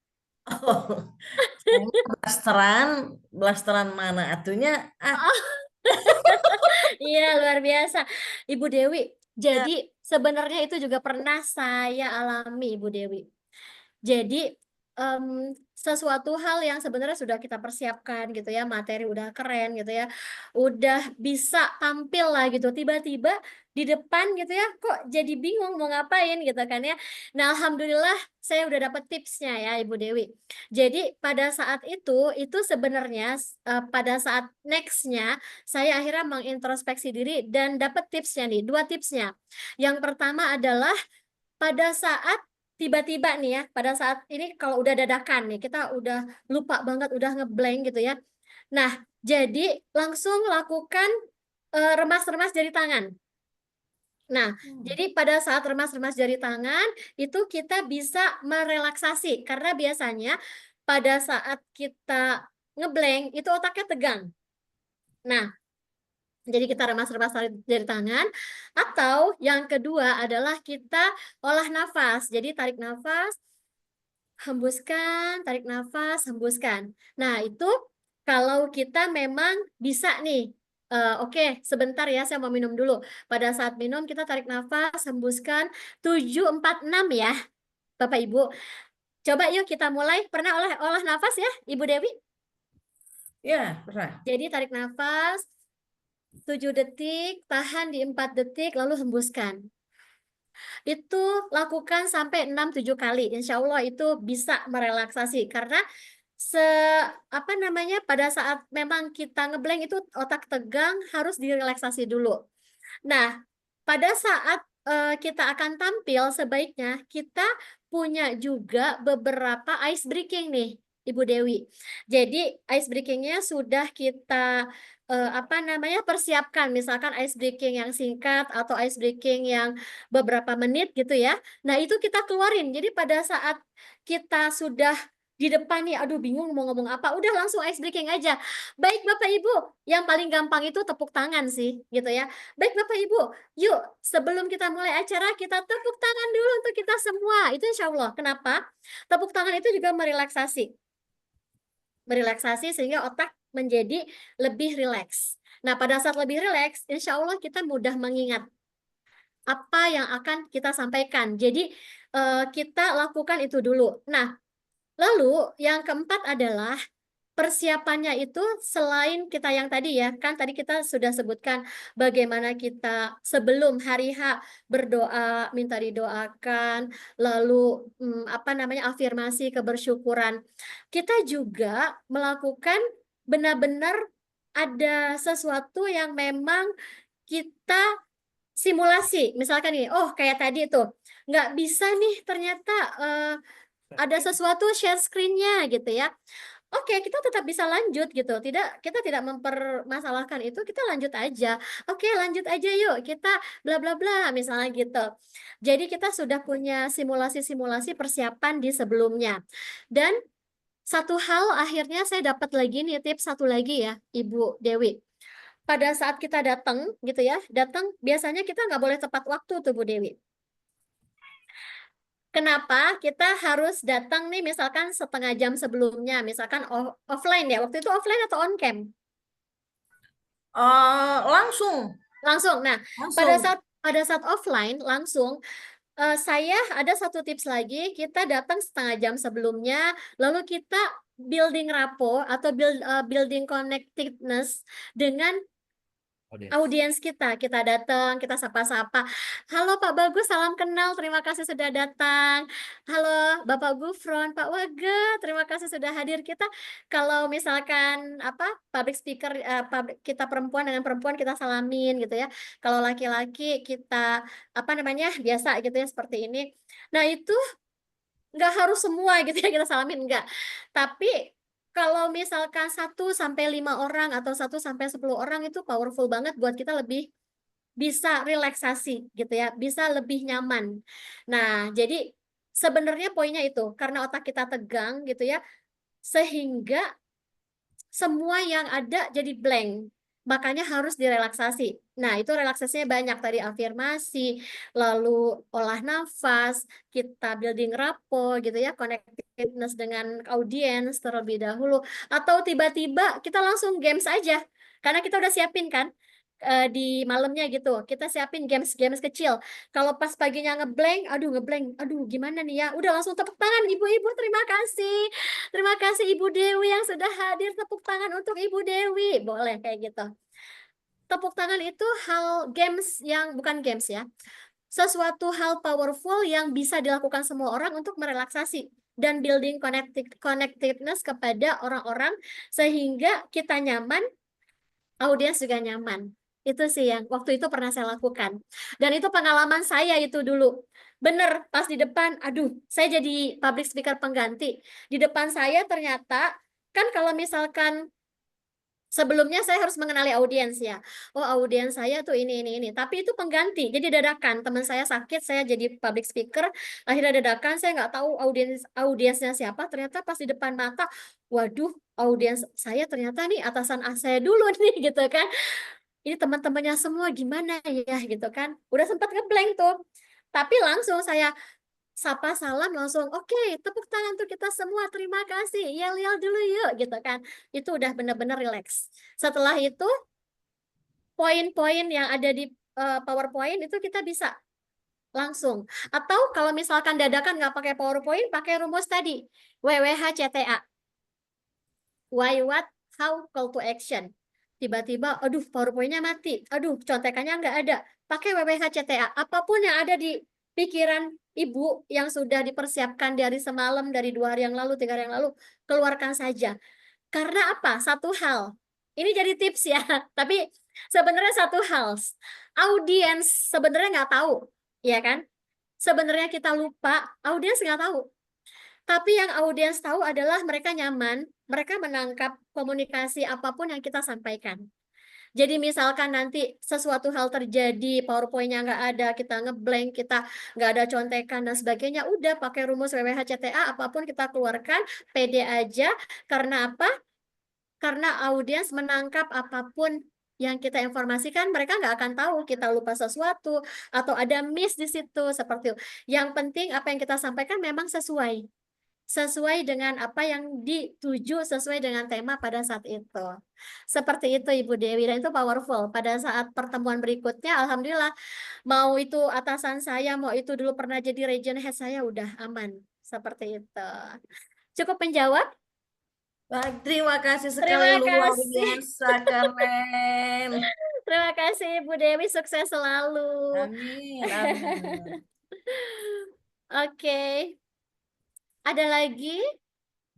blasteran, blasteran mana atunya? Iya, luar biasa. Ibu Dewi, Ya. jadi sebenarnya itu juga pernah saya alami, Ibu Dewi. Jadi sesuatu hal yang sebenarnya sudah kita persiapkan gitu ya, materi udah keren gitu ya, udah bisa tampil lah gitu, tiba-tiba di depan gitu ya, kok jadi bingung mau ngapain gitu kan ya. Nah, alhamdulillah saya udah dapet tipsnya ya, Ibu Dewi. Jadi pada saat itu sebenarnya pada saat nextnya saya akhirnya mengintrospeksi diri dan dapet tipsnya nih, 2 tipsnya. Yang pertama adalah pada saat tiba-tiba nih ya, pada saat ini kalau udah dadakan nih, kita udah lupa banget, udah ngeblank gitu ya. Nah, jadi langsung lakukan remas-remas jari tangan. Nah, jadi pada saat remas-remas jari tangan, itu kita bisa merelaksasi. Karena biasanya pada saat kita ngeblank, itu otaknya tegang. Nah, jadi kita remas-remas jari tangan. Atau yang kedua adalah kita olah nafas. Jadi tarik nafas, hembuskan, tarik nafas, hembuskan. Nah, itu kalau kita memang bisa nih, oke, sebentar ya, saya mau minum dulu. Pada saat minum, kita tarik nafas, hembuskan, 7, 4, 6 ya, Bapak Ibu. Coba yuk kita mulai. Pernah olah nafas ya, Ibu Dewi? Ya, pernah. Jadi tarik nafas, 7 detik, tahan di 4 detik, lalu hembuskan. Itu lakukan sampai 6-7 kali. Insya Allah itu bisa merelaksasi. Karena apa namanya, pada saat memang kita ngeblank itu otak tegang harus direlaksasi dulu. Nah, pada saat kita akan tampil, sebaiknya kita punya juga beberapa ice breaking nih, Ibu Dewi. Jadi ice breakingnya sudah kita apa namanya, persiapkan, misalkan ice breaking yang singkat atau ice breaking yang beberapa menit gitu ya. Nah, itu kita keluarin. Jadi pada saat kita sudah di depan nih, aduh bingung mau ngomong apa, udah langsung ice breaking aja. Baik Bapak Ibu, yang paling gampang itu tepuk tangan sih, gitu ya. Baik Bapak Ibu, yuk sebelum kita mulai acara, kita tepuk tangan dulu untuk kita semua. Itu insya Allah. Kenapa? Tepuk tangan itu juga merelaksasi. Merelaksasi sehingga otak menjadi lebih rileks. Nah, pada saat lebih rileks, insya Allah kita mudah mengingat apa yang akan kita sampaikan. Jadi, kita lakukan itu dulu. Nah, lalu yang keempat adalah persiapannya itu selain kita yang tadi ya, kan tadi kita sudah sebutkan bagaimana kita sebelum hari H berdoa, minta didoakan, lalu apa namanya, afirmasi kebersyukuran. Kita juga melakukan benar-benar ada sesuatu yang memang kita simulasi. Misalkan nih, oh kayak tadi tuh, nggak bisa nih ternyata ada sesuatu share screen-nya gitu ya. Oke, kita tetap bisa lanjut gitu. Kita tidak mempermasalahkan itu, kita lanjut aja. Oke, lanjut aja yuk. Kita bla bla bla misalnya gitu. Jadi kita sudah punya simulasi-simulasi persiapan di sebelumnya. Dan satu hal akhirnya saya dapat lagi nih tips satu lagi ya, Ibu Dewi. Pada saat kita datang gitu ya, datang biasanya kita nggak boleh tepat waktu tuh Bu Dewi. Kenapa kita harus datang nih misalkan setengah jam sebelumnya, misalkan offline ya, waktu itu offline atau on cam? Langsung, Langsung. Nah, langsung. pada saat offline langsung, saya ada satu tips lagi, kita datang setengah jam sebelumnya, lalu kita building rapport atau building connectedness dengan audiens kita datang, kita sapa-sapa. Halo Pak Bagus, salam kenal, terima kasih sudah datang. Halo Bapak Gufron, Pak Waga, terima kasih sudah hadir. Kita kalau misalkan apa public speaker, kita perempuan dengan perempuan kita salamin gitu ya. Kalau laki-laki kita apa namanya biasa gitu ya seperti ini. Nah itu nggak harus semua gitu ya kita salamin, enggak. Tapi kalau misalkan 1 sampai 5 orang atau 1 sampai 10 orang itu powerful banget buat kita lebih bisa relaksasi gitu ya, bisa lebih nyaman. Nah, jadi sebenarnya poinnya itu karena otak kita tegang gitu ya, sehingga semua yang ada jadi blank. Makanya harus direlaksasi. Nah, itu relaksasinya banyak tadi afirmasi, lalu olah nafas, kita building rapport gitu ya, connectedness dengan audiens terlebih dahulu, atau tiba-tiba kita langsung games aja. Karena kita udah siapin kan di malamnya gitu. Kita siapin games-games kecil. Kalau pas paginya ngeblank, aduh gimana nih ya? Udah langsung tepuk tangan ibu-ibu, terima kasih. Terima kasih Ibu Dewi yang sudah hadir. Tepuk tangan untuk Ibu Dewi. Boleh kayak gitu. Tepuk tangan itu hal games yang bukan games ya. Sesuatu hal powerful yang bisa dilakukan semua orang untuk merelaksasi dan building connectedness kepada orang-orang sehingga kita nyaman, audiens juga nyaman. Itu sih yang waktu itu pernah saya lakukan. Dan itu pengalaman saya itu dulu. Bener, pas di depan, aduh, saya jadi public speaker pengganti. Di depan saya ternyata, kan kalau misalkan sebelumnya saya harus mengenali audiens ya. Oh, audiens saya tuh ini. Tapi itu pengganti. Jadi dadakan. Teman saya sakit, saya jadi public speaker. Akhirnya dadakan, saya nggak tahu audiensnya siapa. Ternyata pas di depan mata, waduh, audiens saya ternyata nih atasan saya dulu nih gitu kan. Ini teman-temannya semua gimana ya gitu kan. Udah sempat ngeblank tuh. Tapi langsung saya sapa salam langsung oke, tepuk tangan untuk kita semua, terima kasih, yel-yel dulu yuk gitu kan. Itu udah bener-bener relax. Setelah itu poin-poin yang ada di PowerPoint itu kita bisa langsung. Atau kalau misalkan dadakan nggak pakai PowerPoint, pakai rumus tadi WWHCTA, why, what, how, call to action. Tiba-tiba aduh PowerPoint-nya mati, aduh contekannya nggak ada, pakai WWHCTA. Apapun yang ada di pikiran ibu yang sudah dipersiapkan dari semalam, dari 2 hari yang lalu, 3 hari yang lalu, keluarkan saja. Karena apa? Satu hal. Ini jadi tips ya. Tapi sebenarnya satu hal. Audiens sebenarnya nggak tahu, ya kan? Sebenarnya kita lupa, audiens nggak tahu. Tapi yang audiens tahu adalah mereka nyaman, mereka menangkap komunikasi apapun yang kita sampaikan. Jadi misalkan nanti sesuatu hal terjadi, PowerPoint-nya nggak ada, kita ngeblank, kita nggak ada contekan dan sebagainya, udah pakai rumus WWHCTA, apapun kita keluarkan, pede aja. Karena apa? Karena audiens menangkap apapun yang kita informasikan, mereka nggak akan tahu kita lupa sesuatu atau ada miss di situ seperti itu. Yang penting apa yang kita sampaikan memang sesuai dengan apa yang dituju, sesuai dengan tema pada saat itu. Seperti itu Ibu Dewi, dan itu powerful. Pada saat pertemuan berikutnya, alhamdulillah, mau itu atasan saya, mau itu dulu pernah jadi region head saya, udah aman. Seperti itu. Cukup menjawab? Baik, terima kasih sekali, Terima luar kasih. biasa keren. Terima kasih Ibu Dewi, sukses selalu. Amin, amin. Oke. Ada lagi?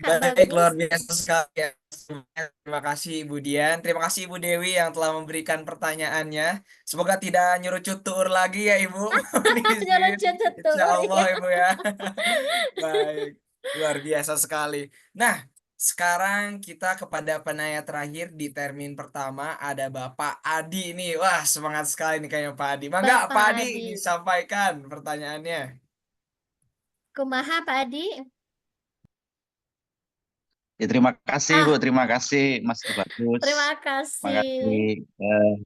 Kak Baik, Bagus? luar biasa sekali ya. Terima kasih Ibu Dian. Terima kasih Ibu Dewi yang telah memberikan pertanyaannya. Semoga tidak nyurucut tuur lagi ya Ibu. Mohon izin. Nyurucut tutur, Insya Allah iya. Ibu ya. Baik, luar biasa sekali. Nah, sekarang kita kepada penanya terakhir di termin pertama ada Bapak Adi ini. Wah, semangat sekali nih kayaknya Pak Adi. Mangga Bapak Pak Adi Adi. disampaikan pertanyaannya. Kumaha Pak Adi? Ya, terima kasih Bu, Ah, terima kasih Mas Bagus. terima Terima kasih. kasih.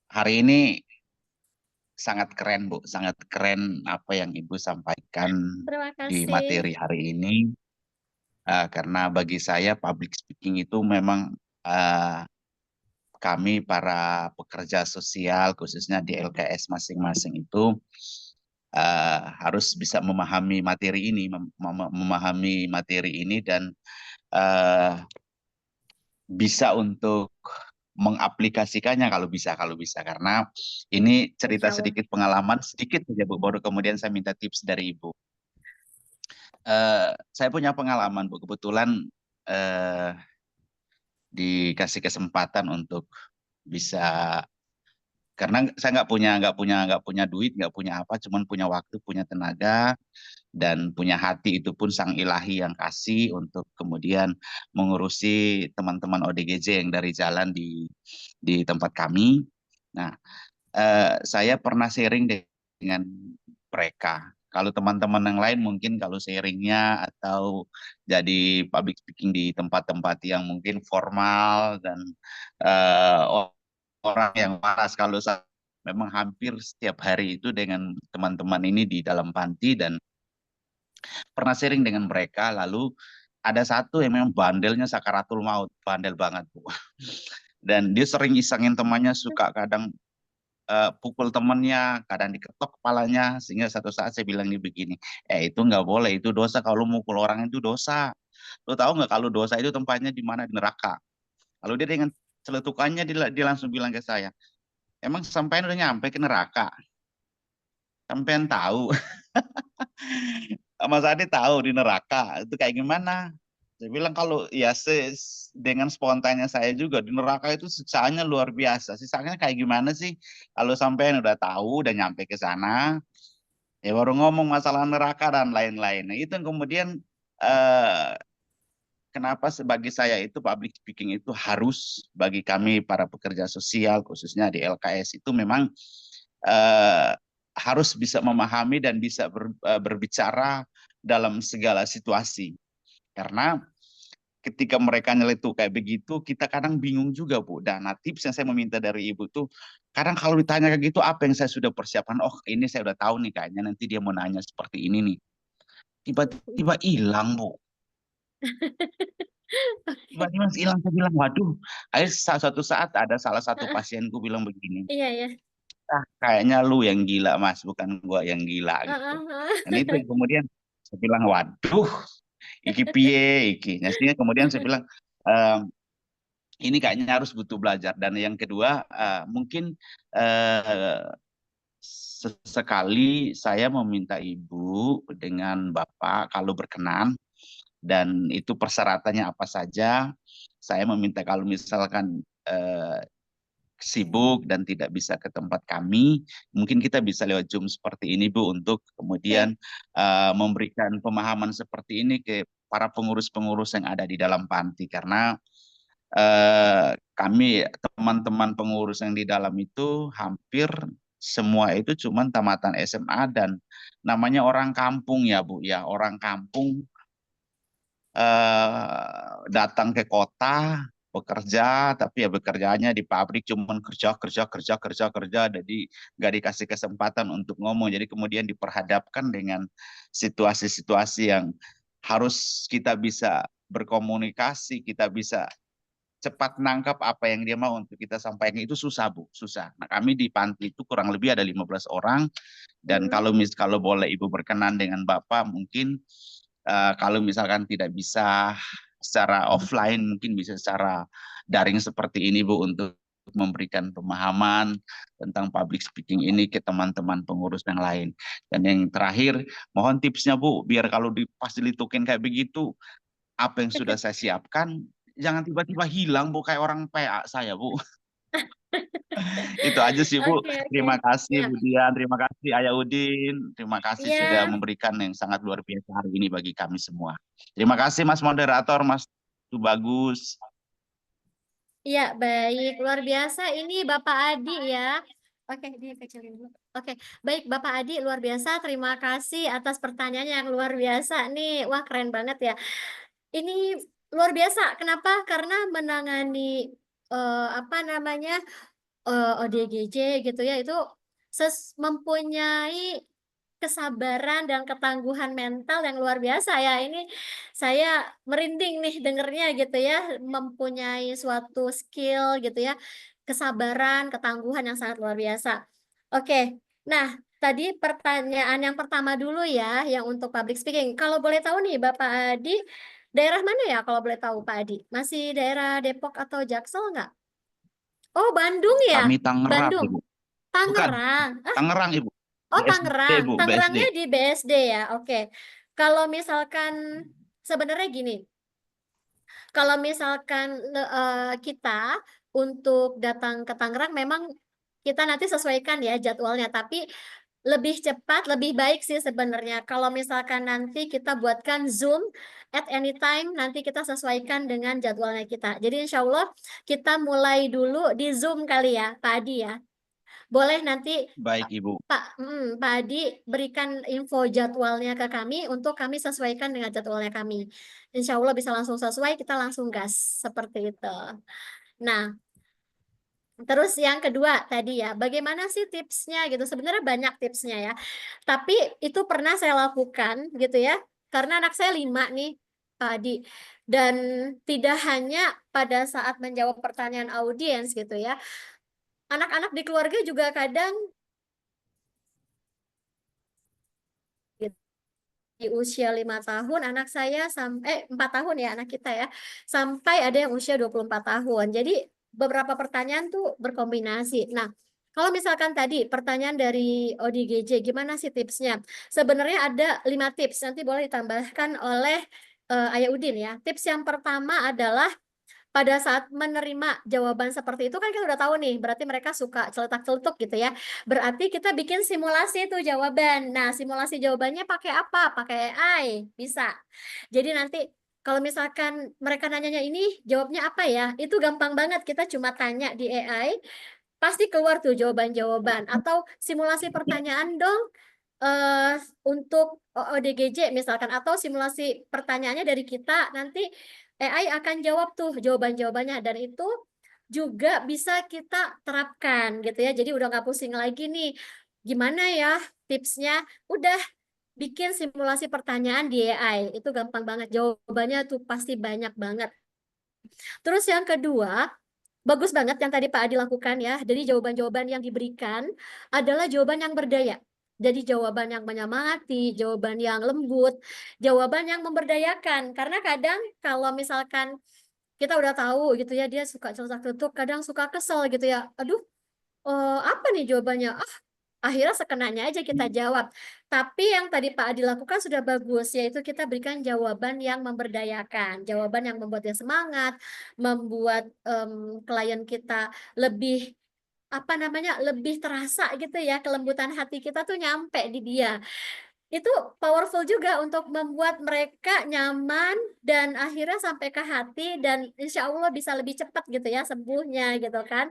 Hari ini sangat keren Bu, sangat keren apa yang Ibu sampaikan Terima di kasih. materi hari ini. Karena bagi saya public speaking itu memang kami para pekerja sosial khususnya di LKS masing-masing itu harus bisa memahami materi ini, memahami materi ini dan bisa untuk mengaplikasikannya kalau bisa karena ini cerita Insya Allah. sedikit pengalaman sedikit saja Bu, baru kemudian saya minta tips dari Ibu. Saya punya pengalaman Bu, kebetulan dikasih kesempatan untuk bisa, karena saya nggak punya duit, nggak punya apa, cuman punya waktu, punya tenaga, dan punya hati, itu pun sang ilahi yang kasih untuk kemudian mengurusi teman-teman ODGJ yang dari jalan di tempat kami. Nah, saya pernah sharing dengan mereka. Kalau teman-teman yang lain mungkin kalau sharingnya atau jadi public speaking di tempat-tempat yang mungkin formal dan orang yang waras, kalau saya memang hampir setiap hari itu dengan teman-teman ini di dalam panti dan pernah sharing dengan mereka. Lalu ada satu yang memang bandelnya sakaratul maut, bandel banget Bu. Dan dia sering isengin temannya, suka kadang pukul temennya, kadang diketok kepalanya, sehingga satu saat saya bilang dia begini, itu nggak boleh, itu dosa, kalau mukul orang itu dosa. Lo tahu nggak kalau dosa itu tempatnya di mana? Di neraka. Lalu dia dengan celetukannya dia langsung bilang ke saya, emang sampai udah nyampe ke neraka? Sampean tahu? Mas Adi tahu di neraka itu kayak gimana? Saya bilang kalau ya dengan spontannya saya juga di neraka itu siksanya luar biasa. Siksanya kayak gimana sih? Kalau sampean udah tahu, udah nyampe ke sana, ya baru ngomong masalah neraka dan lain-lain. Nah, itu yang kemudian eh, kenapa bagi saya itu public speaking itu harus, bagi kami para pekerja sosial khususnya di LKS itu memang eh, harus bisa memahami dan bisa berbicara dalam segala situasi. Karena ketika mereka nyeletuk kayak begitu, kita kadang bingung juga Bu. Dan tips yang saya meminta dari Ibu tuh, kadang kalau ditanya kayak gitu, apa yang saya sudah persiapkan? Oh, ini saya udah tahu nih, kayaknya nanti dia mau nanya seperti ini nih. Tiba-tiba hilang Bu. Tiba-tiba hilang, saya bilang, waduh. Akhirnya suatu saat ada salah satu pasienku bilang begini, Iya, ya. kayaknya lu yang gila Mas, bukan gua yang gila gitu. Dan itu yang kemudian saya bilang, waduh, iki piye iki. Nah, sehingga kemudian saya bilang, ini kayaknya harus butuh belajar. Dan yang kedua, mungkin sesekali saya meminta Ibu dengan Bapak kalau berkenan, dan itu persyaratannya apa saja. Saya meminta kalau misalkan sibuk dan tidak bisa ke tempat kami, mungkin kita bisa lewat Zoom seperti ini Bu, untuk kemudian memberikan pemahaman seperti ini ke para pengurus-pengurus yang ada di dalam panti. Karena kami teman-teman pengurus yang di dalam itu hampir semua itu cuman tamatan SMA dan namanya orang kampung ya Bu ya, orang kampung datang ke kota bekerja, tapi ya bekerjanya di pabrik cuman kerja, jadi nggak dikasih kesempatan untuk ngomong. Jadi kemudian diperhadapkan dengan situasi-situasi yang harus kita bisa berkomunikasi, kita bisa cepat nangkap apa yang dia mau untuk kita sampaikan. Itu susah Bu, susah. Nah, kami di panti itu kurang lebih ada 15 orang, dan kalau boleh Ibu berkenan dengan Bapak, mungkin kalau misalkan tidak bisa secara offline, mungkin bisa secara daring seperti ini Bu, untuk memberikan pemahaman tentang public speaking ini ke teman-teman pengurus yang lain. Dan yang terakhir, mohon tipsnya Bu, biar kalau pas dilitukin kayak begitu, apa yang sudah saya siapkan jangan tiba-tiba hilang Bu, kayak orang PA saya Bu. Itu aja sih Bu. Oke, oke. Terima kasih Ya, Bu Dian, terima kasih Ayah Udin, terima kasih sudah iya, memberikan yang sangat luar biasa hari ini bagi kami semua. Terima kasih Mas Moderator, Mas Bagus. iya, baik. Luar biasa ini Bapak Adi ya. Oke, dikecilin dulu. Oke, baik Bapak Adi, luar biasa. Terima kasih atas pertanyaan yang luar biasa nih. Wah, keren banget ya. Ini luar biasa. Kenapa? Karena menangani apa namanya ODGJ gitu ya, itu mempunyai kesabaran dan ketangguhan mental yang luar biasa ya. Ini saya merinding nih dengernya gitu ya, mempunyai suatu skill gitu ya, kesabaran, ketangguhan yang sangat luar biasa. Oke, nah tadi pertanyaan yang pertama dulu ya, yang untuk public speaking. Kalau boleh tahu nih Bapak Adi, daerah mana ya kalau boleh tahu Pak Adi? Masih daerah Depok atau Jaksel nggak? Oh, Bandung ya? Kami Tangerang, Bandung. Ibu. Bukan, Tangerang. Ah, Tangerang, Ibu. oh, BSD, Tangerang. Bu, BSD. Tangerangnya di BSD ya. Oke. Kalau misalkan sebenarnya gini, kalau misalkan kita untuk datang ke Tangerang memang kita nanti sesuaikan ya jadwalnya, tapi lebih cepat, lebih baik sih sebenarnya. Kalau misalkan nanti kita buatkan Zoom at any time, nanti kita sesuaikan dengan jadwalnya kita. Jadi insya Allah kita mulai dulu di Zoom kali ya, Pak Adi ya. Boleh nanti Baik, Ibu. Pak Adi berikan info jadwalnya ke kami untuk kami sesuaikan dengan jadwalnya kami. Insya Allah bisa langsung sesuai, kita langsung gas seperti itu. Nah, terus yang kedua tadi ya, bagaimana sih tipsnya gitu? Sebenarnya banyak tipsnya ya. Tapi itu pernah saya lakukan gitu ya, karena anak saya 5 nih, Pak Adi. Dan tidak hanya pada saat menjawab pertanyaan audiens gitu ya. Anak-anak di keluarga juga kadang di usia 5 tahun anak saya sampai 4 tahun ya anak kita ya, sampai ada yang usia 24 tahun. Jadi beberapa pertanyaan tuh berkombinasi. Nah, kalau misalkan tadi pertanyaan dari ODGJ, gimana sih tipsnya? Sebenarnya ada 5 tips, nanti boleh ditambahkan oleh Ayah Udin ya. Tips yang pertama adalah pada saat menerima jawaban seperti itu kan kita udah tahu nih, berarti mereka suka celetak-celetuk gitu ya. Berarti kita bikin simulasi itu jawaban. Nah, simulasi jawabannya pakai apa? Pakai AI, bisa. Jadi nanti kalau misalkan mereka nanyanya ini jawabnya apa ya? Itu gampang banget, kita cuma tanya di AI, pasti keluar tuh jawaban-jawaban. Atau simulasi pertanyaan dong untuk ODGJ misalkan, atau simulasi pertanyaannya dari kita, nanti AI akan jawab tuh jawaban-jawabannya, dan itu juga bisa kita terapkan gitu ya. Jadi udah nggak pusing lagi nih, gimana ya tipsnya, udah bikin simulasi pertanyaan di AI, itu gampang banget, jawabannya tuh pasti banyak banget. Terus yang kedua, bagus banget yang tadi Pak Adi lakukan ya. Jadi jawaban-jawaban yang diberikan adalah jawaban yang berdaya. Jadi jawaban yang menyemangati, jawaban yang lembut, jawaban yang memberdayakan. Karena kadang kalau misalkan kita udah tahu gitu ya, dia suka celetuk-celetuk, kadang suka kesel gitu ya. Aduh, apa nih jawabannya? Akhirnya sekenanya aja kita jawab. Tapi yang tadi Pak Adi lakukan sudah bagus, yaitu kita berikan jawaban yang memberdayakan, jawaban yang membuat dia semangat, membuat klien kita lebih apa namanya, lebih terasa gitu ya, kelembutan hati kita tuh nyampe di dia. Itu powerful juga untuk membuat mereka nyaman dan akhirnya sampai ke hati, dan insya Allah bisa lebih cepat gitu ya sembuhnya gitu kan.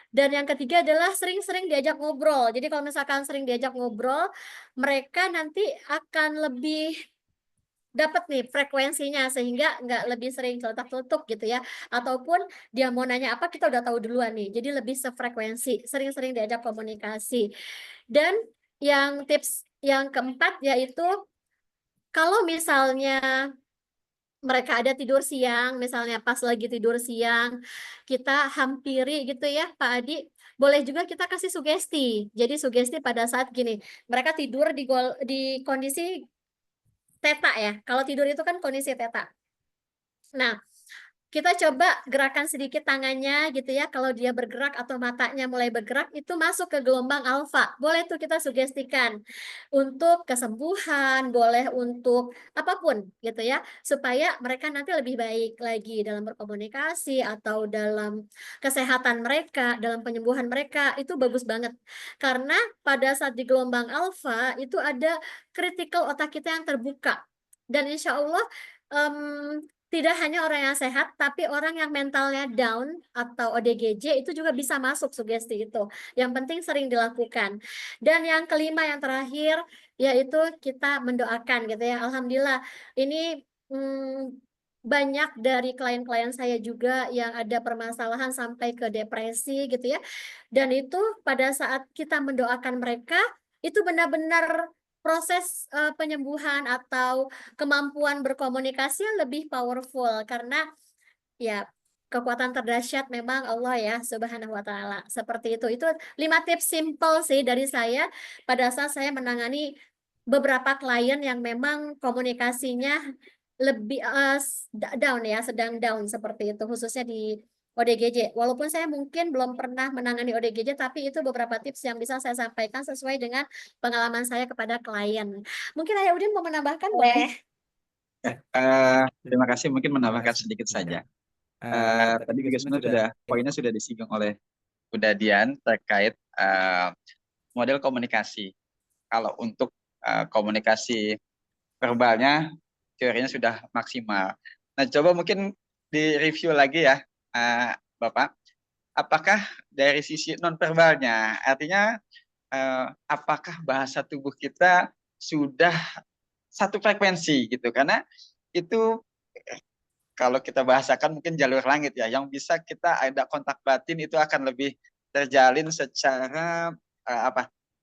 Dan yang ketiga adalah sering-sering diajak ngobrol. Jadi kalau misalkan sering diajak ngobrol, mereka nanti akan lebih dapat nih frekuensinya, sehingga nggak lebih sering celetak-celetuk gitu ya. Ataupun dia mau nanya apa, kita udah tahu duluan nih. Jadi lebih sefrekuensi, sering-sering diajak komunikasi. Dan yang tips yang keempat yaitu kalau misalnya mereka ada tidur siang, misalnya pas lagi tidur siang, kita hampiri gitu ya, Pak Adi. Boleh juga kita kasih sugesti. Jadi sugesti pada saat gini, mereka tidur di kondisi teta ya. Kalau tidur itu kan kondisi teta. Nah, kita coba gerakan sedikit tangannya gitu ya. Kalau dia bergerak atau matanya mulai bergerak, itu masuk ke gelombang alfa. Boleh tuh kita sugestikan untuk kesembuhan, boleh untuk apapun gitu ya. Supaya mereka nanti lebih baik lagi dalam berkomunikasi atau dalam kesehatan mereka, dalam penyembuhan mereka. Itu bagus banget. Karena pada saat di gelombang alfa itu ada critical otak kita yang terbuka. Dan insya Allah tidak hanya orang yang sehat, tapi orang yang mentalnya down atau ODGJ itu juga bisa masuk sugesti itu. Yang penting sering dilakukan. Dan yang kelima, yang terakhir, yaitu kita mendoakan gitu ya. Alhamdulillah, ini banyak dari klien-klien saya juga yang ada permasalahan sampai ke depresi gitu ya. Dan itu pada saat kita mendoakan mereka, itu benar-benar proses penyembuhan atau kemampuan berkomunikasi yang lebih powerful, karena ya kekuatan terdahsyat memang Allah ya Subhanahu wa taala. Seperti itu. Itu 5 tips simple sih dari saya pada saat saya menangani beberapa klien yang memang komunikasinya lebih down ya, sedang down seperti itu, khususnya di ODGJ. Walaupun saya mungkin belum pernah menangani ODGJ, tapi itu beberapa tips yang bisa saya sampaikan sesuai dengan pengalaman saya kepada klien. Mungkin Ayah Udin mau menambahkan, boleh? Terima kasih, mungkin menambahkan sedikit saja. Tadi juga sebenarnya poinnya sudah disinggung oleh Bu Dadian terkait model komunikasi. Kalau untuk komunikasi verbalnya, teorinya sudah maksimal. Nah, coba mungkin direview lagi ya, Bapak. Apakah dari sisi non-verbalnya, artinya apakah bahasa tubuh kita sudah satu frekuensi gitu? Karena itu kalau kita bahasakan mungkin jalur langit ya, yang bisa kita ada kontak batin itu akan lebih terjalin secara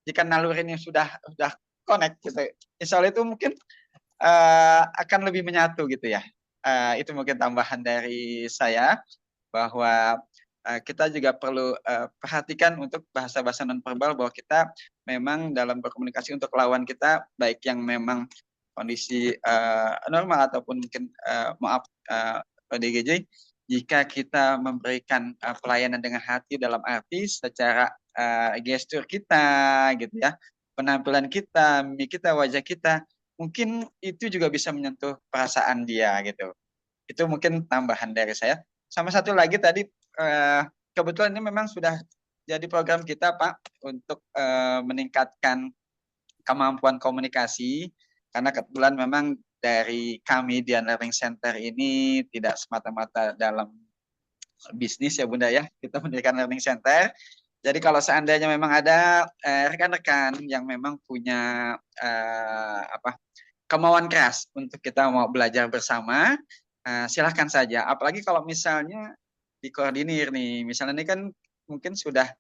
jika nalurinya sudah connect gitu, insya Allah itu mungkin akan lebih menyatu gitu ya. Itu mungkin tambahan dari saya, bahwa kita juga perlu perhatikan untuk bahasa-bahasa nonverbal, bahwa kita memang dalam berkomunikasi untuk lawan kita, baik yang memang kondisi normal ataupun mungkin ODGJ, jika kita memberikan pelayanan dengan hati dalam arti secara gestur kita gitu ya, penampilan kita, mimik kita, wajah kita, mungkin itu juga bisa menyentuh perasaan dia gitu. Itu mungkin tambahan dari saya. Sama satu lagi tadi, kebetulan ini memang sudah jadi program kita Pak, untuk meningkatkan kemampuan komunikasi, karena kebetulan memang dari kami di Learning Center ini tidak semata-mata dalam bisnis ya Bunda ya, kita mendirikan Learning Center. Jadi kalau seandainya memang ada rekan-rekan yang memang punya kemauan keras untuk kita mau belajar bersama, silahkan saja. Apalagi kalau misalnya dikoordinir nih, misalnya ini kan mungkin sudah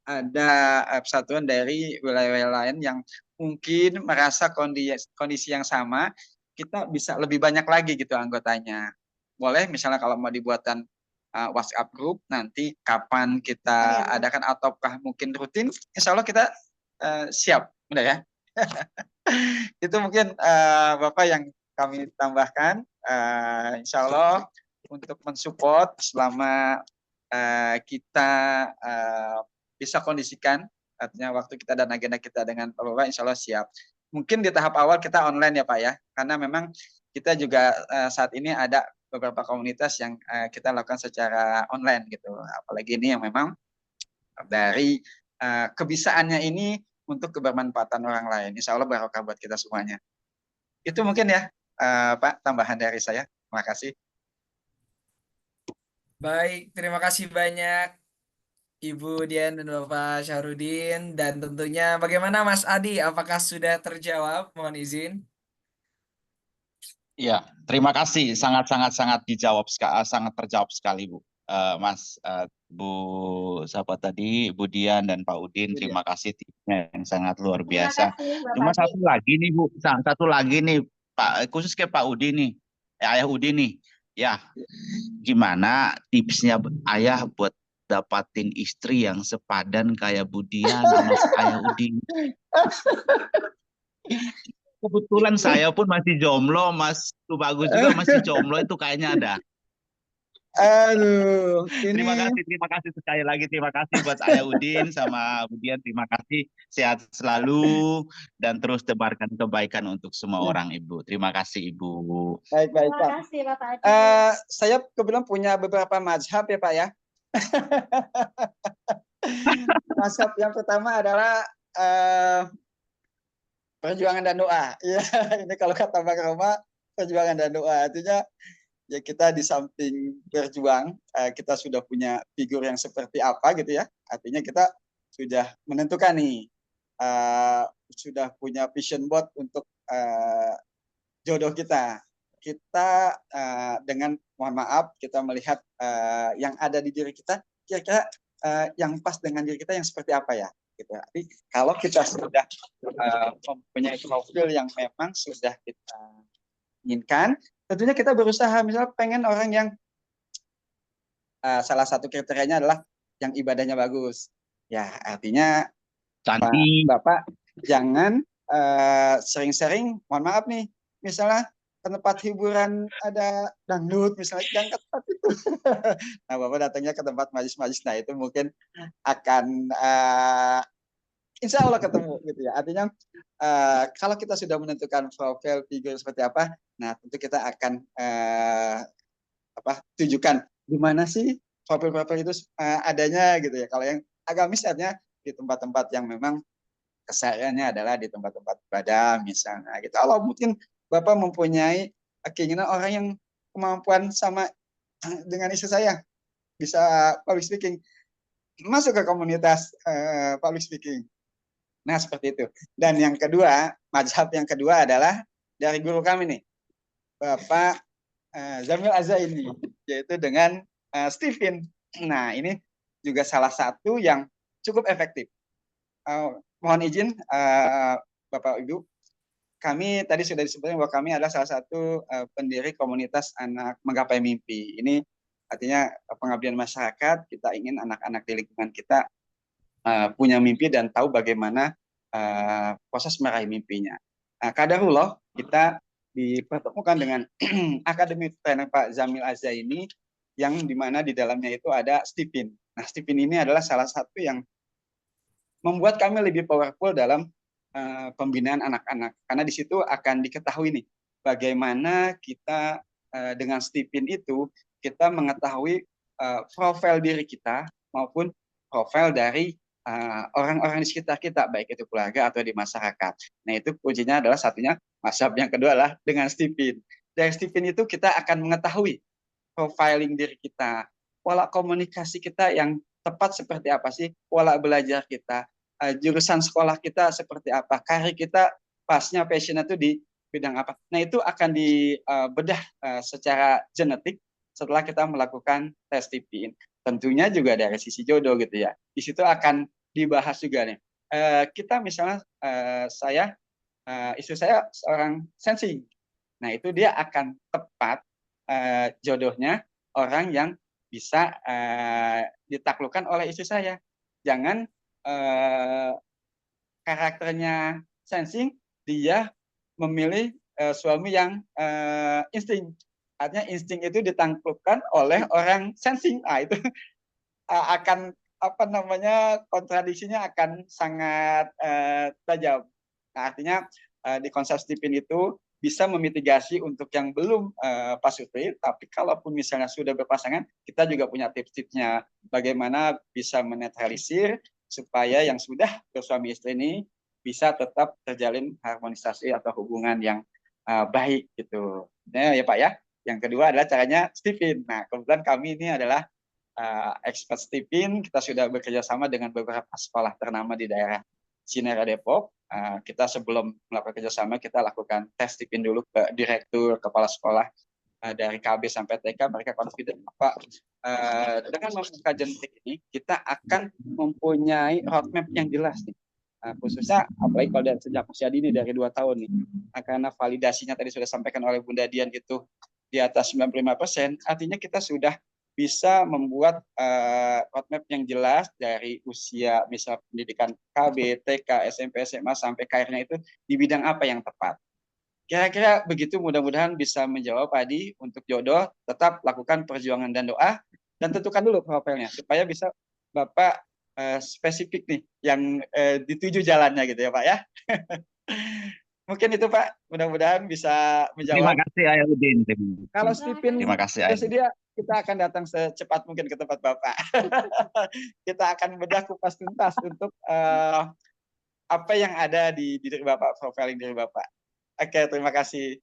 ada persatuan dari wilayah-wilayah lain yang mungkin merasa kondisi yang sama, kita bisa lebih banyak lagi gitu anggotanya. Boleh misalnya kalau mau dibuatkan WhatsApp group, nanti kapan kita adakan ataukah mungkin rutin, insya Allah kita siap, udah ya. Itu mungkin Bapak yang kami tambahkan, insya Allah untuk mensupport selama kita bisa kondisikan, artinya waktu kita dan agenda kita dengan Bapak, insya Allah siap. Mungkin di tahap awal kita online ya Pak ya, karena memang kita juga saat ini ada beberapa komunitas yang kita lakukan secara online gitu, apalagi ini yang memang dari kebisaannya ini untuk kebermanfaatan orang lain. Insya Allah barokah buat kita semuanya. Itu mungkin ya Pak, tambahan dari saya. Terima kasih. Baik, terima kasih banyak Ibu Dian dan Bapak Syahrudin. Dan tentunya bagaimana Mas Adi? Apakah sudah terjawab? Mohon izin. Ya, terima kasih. Sangat terjawab sekali, Bu. Mas, Bu, siapa tadi, Bu Dian dan Pak Udin, terima kasih tipsnya yang sangat luar biasa. Cuma satu lagi nih, Bu, satu lagi nih, Pak, khusus ke Pak Udin nih, Ayah Udin nih, ya, gimana tipsnya Ayah buat dapatin istri yang sepadan kayak Bu Dian sama Ayah Udin? Kebetulan saya pun masih jomblo, Mas Bagus juga masih jomblo, itu kayaknya ada. Aduh, Terima kasih sekali lagi, terima kasih buat Ayah Udin sama Budian, terima kasih, sehat selalu dan terus tebarkan kebaikan untuk semua orang Ibu. Terima kasih Ibu. Baik Pak. Terima kasih Bapak Adi. Saya kebetulan punya beberapa mazhab ya Pak ya. Mazhab yang pertama adalah perjuangan dan doa. Ya, ini kalau kata Bang Roma, perjuangan dan doa. Artinya ya kita di samping berjuang, kita sudah punya figur yang seperti apa gitu ya. Artinya kita sudah menentukan nih, sudah punya vision board untuk jodoh kita. Kita dengan mohon maaf kita melihat yang ada di diri kita, kira-kira yang pas dengan diri kita yang seperti apa ya. Gitu. Jadi kalau kita sudah mempunyai profil yang memang sudah kita inginkan, tentunya kita berusaha, misalnya pengen orang yang salah satu kriterianya adalah yang ibadahnya bagus. Ya, artinya Bapak jangan sering-sering, mohon maaf nih, misalnya ke tempat hiburan ada dangdut misalnya, jangan ke tempat itu. Nah, Bapak datangnya ke tempat majlis-majlis, nah itu mungkin akan insya Allah ketemu gitu ya. Artinya kalau kita sudah menentukan profil figur seperti apa, nah tentu kita akan tunjukkan di mana sih profil-profil itu adanya gitu ya. Kalau yang agamis artinya di tempat-tempat yang memang kesehariannya adalah di tempat-tempat ibadah misalnya gitu. Kalau mungkin Bapak mempunyai keinginan orang yang kemampuan sama dengan istri saya bisa public speaking, masuk ke komunitas public speaking. Nah, seperti itu. Dan yang kedua, mazhab yang kedua adalah dari guru kami nih, Bapak Zamil Azza-ini, yaitu dengan Stephen. Nah, ini juga salah satu yang cukup efektif. Mohon izin Bapak Ibu, kami tadi sudah disebutkan bahwa kami adalah salah satu pendiri komunitas anak menggapai mimpi. Ini artinya pengabdian masyarakat, kita ingin anak-anak di lingkungan kita punya mimpi dan tahu bagaimana proses meraih mimpinya. Qadarullah kita dipertemukan dengan Akademi Trainer Pak Zamil Azza ini, yang dimana di dalamnya itu ada Stephen. Nah, Stephen ini adalah salah satu yang membuat kami lebih powerful dalam pembinaan anak-anak, karena di situ akan diketahui nih bagaimana kita dengan Stephen itu kita mengetahui profil diri kita maupun profil dari orang-orang di sekitar kita, baik itu keluarga atau di masyarakat. Nah, itu kuncinya adalah satunya mazhab yang kedua adalah dengan Stephen. Dari Stephen itu kita akan mengetahui profiling diri kita, pola komunikasi kita yang tepat seperti apa sih, pola belajar kita, jurusan sekolah kita seperti apa, karir kita pasnya passionnya itu di bidang apa. Nah, itu akan dibedah secara genetik setelah kita melakukan tes Stephen. Tentunya juga dari sisi jodoh gitu ya. Di situ akan dibahas juga nih. Kita misalnya istri saya seorang sensing. Nah, itu dia akan tepat jodohnya orang yang bisa ditaklukkan oleh istri saya. Jangan karakternya sensing, dia memilih suami yang insting. Artinya insting itu ditaklukkan oleh orang sensing. Nah, itu akan kontradiksinya akan sangat tajam. Nah, artinya di konsep Stephen itu bisa memitigasi untuk yang belum pasutri, tapi kalaupun misalnya sudah berpasangan, kita juga punya tips-tipsnya bagaimana bisa menetralisir supaya yang sudah bersuami istri ini bisa tetap terjalin harmonisasi atau hubungan yang baik gitu. Nah, ya Pak ya. Yang kedua adalah caranya Stephen. Nah, kebetulan kami ini adalah expert Stephen. Kita sudah bekerja sama dengan beberapa sekolah ternama di daerah Cinere Depok. Kita sebelum melakukan kerjasama, kita lakukan tes Stephen dulu ke direktur, kepala sekolah dari KB sampai TK. Mereka confident Pak, dengan membuka jentik ini kita akan mempunyai roadmap yang jelas nih. Khususnya apalagi kalau dari sejak usia dini dari 2 tahun nih, karena validasinya tadi sudah sampaikan oleh Bunda Dian gitu di atas 95%, artinya kita sudah bisa membuat roadmap yang jelas dari usia misal pendidikan KB, TK, SMP, SMA sampai karirnya itu di bidang apa yang tepat. Kira-kira begitu, mudah-mudahan bisa menjawab Adi. Untuk jodoh tetap lakukan perjuangan dan doa dan tentukan dulu profilnya supaya bisa Bapak spesifik nih yang dituju jalannya gitu ya Pak ya. Mungkin itu Pak, mudah-mudahan bisa menjawab. Terima kasih Ayah Udin. Kalau Stephen Terima kasih Ayah. bersedia, kita akan datang secepat mungkin ke tempat Bapak. Kita akan bedah kupas tuntas untuk apa yang ada di diri Bapak, profiling diri Bapak. Oke, terima kasih.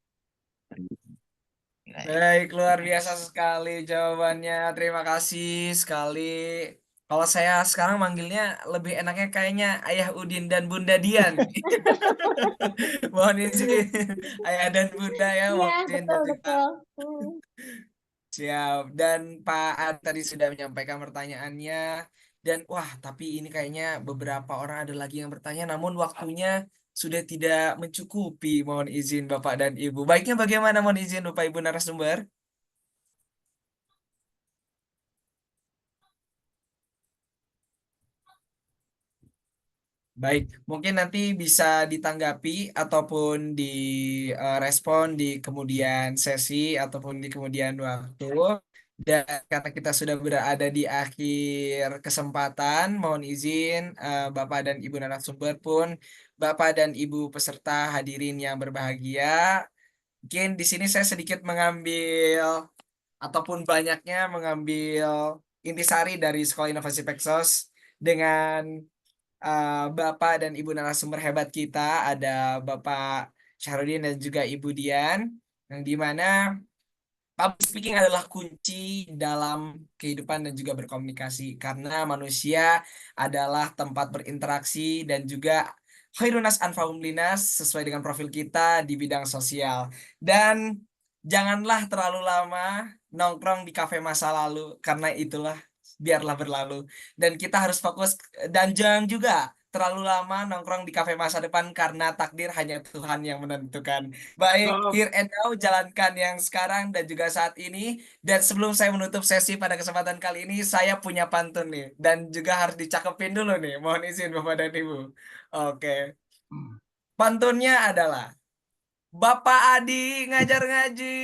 Baik, luar biasa sekali jawabannya. Terima kasih sekali. Kalau saya sekarang manggilnya lebih enaknya kayaknya Ayah Udin dan Bunda Dian. Mohon izin Ayah dan Bunda ya, Iya, mohon izin betul, dari Pak. betul. Siap. Dan Pak Ad tadi sudah menyampaikan pertanyaannya. Dan wah, tapi ini kayaknya beberapa orang ada lagi yang bertanya, namun waktunya sudah tidak mencukupi. Mohon izin Bapak dan Ibu. Baiknya bagaimana, mohon izin Bapak Ibu narasumber? Baik, mungkin nanti bisa ditanggapi ataupun direspon di kemudian sesi ataupun di kemudian waktu. Dan karena kita sudah berada di akhir kesempatan, mohon izin Bapak dan Ibu narasumber pun, Bapak dan Ibu peserta hadirin yang berbahagia, mungkin di sini saya sedikit mengambil ataupun banyaknya mengambil intisari dari Sekolah Inovasi Peksos dengan Bapak dan Ibu narasumber hebat kita, ada Bapak Syahrudin dan juga Ibu Dian, yang dimana public speaking adalah kunci dalam kehidupan dan juga berkomunikasi, karena manusia adalah tempat berinteraksi dan juga khairun nas anfa'uhum linnas sesuai dengan profil kita di bidang sosial. Dan janganlah terlalu lama nongkrong di kafe masa lalu, karena itulah biarlah berlalu. Dan kita harus fokus, dan jangan juga terlalu lama nongkrong di kafe masa depan, karena takdir hanya Tuhan yang menentukan. Baik, here and now, jalankan yang sekarang dan juga saat ini. Dan sebelum saya menutup sesi pada kesempatan kali ini, saya punya pantun nih. Dan juga harus dicakepin dulu nih. Mohon izin Bapak dan Ibu. Oke. Pantunnya adalah, Bapak Adi ngajar ngaji,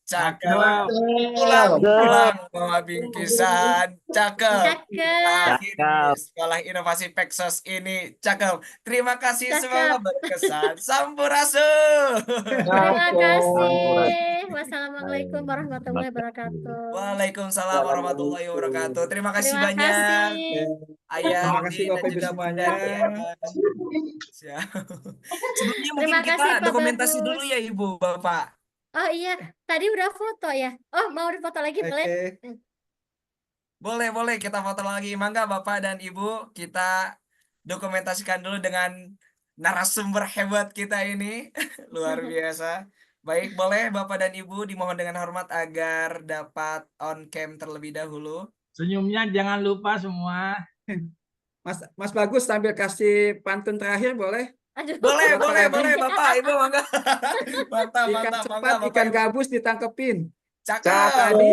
cakep. Pulang-pulang bawa bingkisan, cakep. Cakep, Lahir di Sekolah Inovasi Peksos ini, cakep. Terima kasih, semoga cakep. berkesan. Sampurasun. Terima kasih. Sampurasun. Wassalamualaikum warahmatullahi wabarakatuh. Waalaikumsalam warahmatullahi wabarakatuh. Terima kasih Terima banyak, kasih. Ayah Terima kasih Udin dan Bapak Ibu juga Bunda semuanya. Dian. Siap. Sebelumnya mungkin Terima kita kasih Pak dokumentasi dulu Bagus. ya Ibu, Bapak. Oh iya, tadi udah foto ya. Oh, mau difoto lagi boleh? Oke. Boleh, kita foto lagi. Mangga Bapak dan Ibu, kita dokumentasikan dulu dengan narasumber hebat kita ini. Luar biasa. Baik, boleh Bapak dan Ibu dimohon dengan hormat agar dapat on cam terlebih dahulu. Senyumnya jangan lupa semua. Mas Bagus sambil kasih pantun terakhir boleh? Aduh. Boleh, Bapak boleh, Adi. boleh Bapak, Ibu mangga. Mantap, Ikan mantap, mangga cepat, Bapak ikan Ibu. gabus ditangkepin. Cakep. Tadi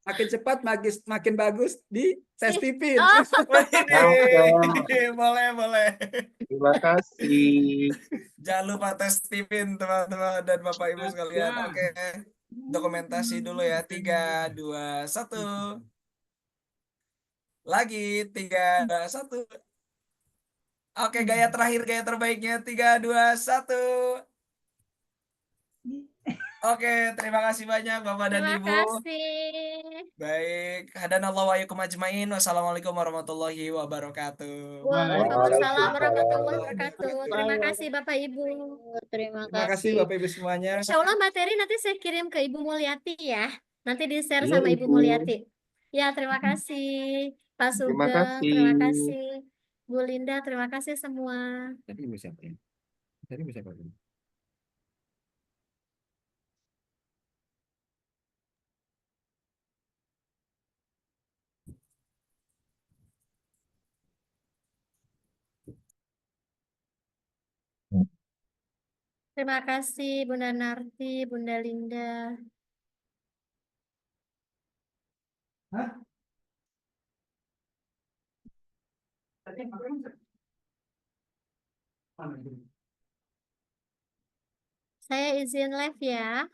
makin cepat, makin bagus di tes tipin. Oh, Widih. Boleh. Terima kasih. Jangan lupa tes tipin teman-teman dan Bapak Ibu sekalian. Ya. Oke. Dokumentasi dulu ya. 3, 2, 1. Lagi 3, 2, 1. Oke, gaya terakhir, gaya terbaiknya 3, 2, 1. Oke, terima kasih banyak Bapak dan terima Ibu. kasih. Baik, hadanallahu wa iyyakum ajmain. Wassalamualaikum warahmatullahi wabarakatuh. Waalaikumsalam warahmatullahi wabarakatuh. Terima kasih Bapak Ibu. Terima Terima kasih kasih. Bapak Ibu semuanya. Insya Allah materi nanti saya kirim ke Ibu Mulyati ya. Nanti di-share Iya, sama Ibu Ibu. Mulyati. Ya, terima kasih. Pak Terima Sugeng, terima kasih. kasih. Bu Linda, terima kasih semua. Tadi Ibu siapa ya? Tadi Ibu siapa? Terima kasih Bunda Narti, Bunda Linda. Hah? Saya izin live ya.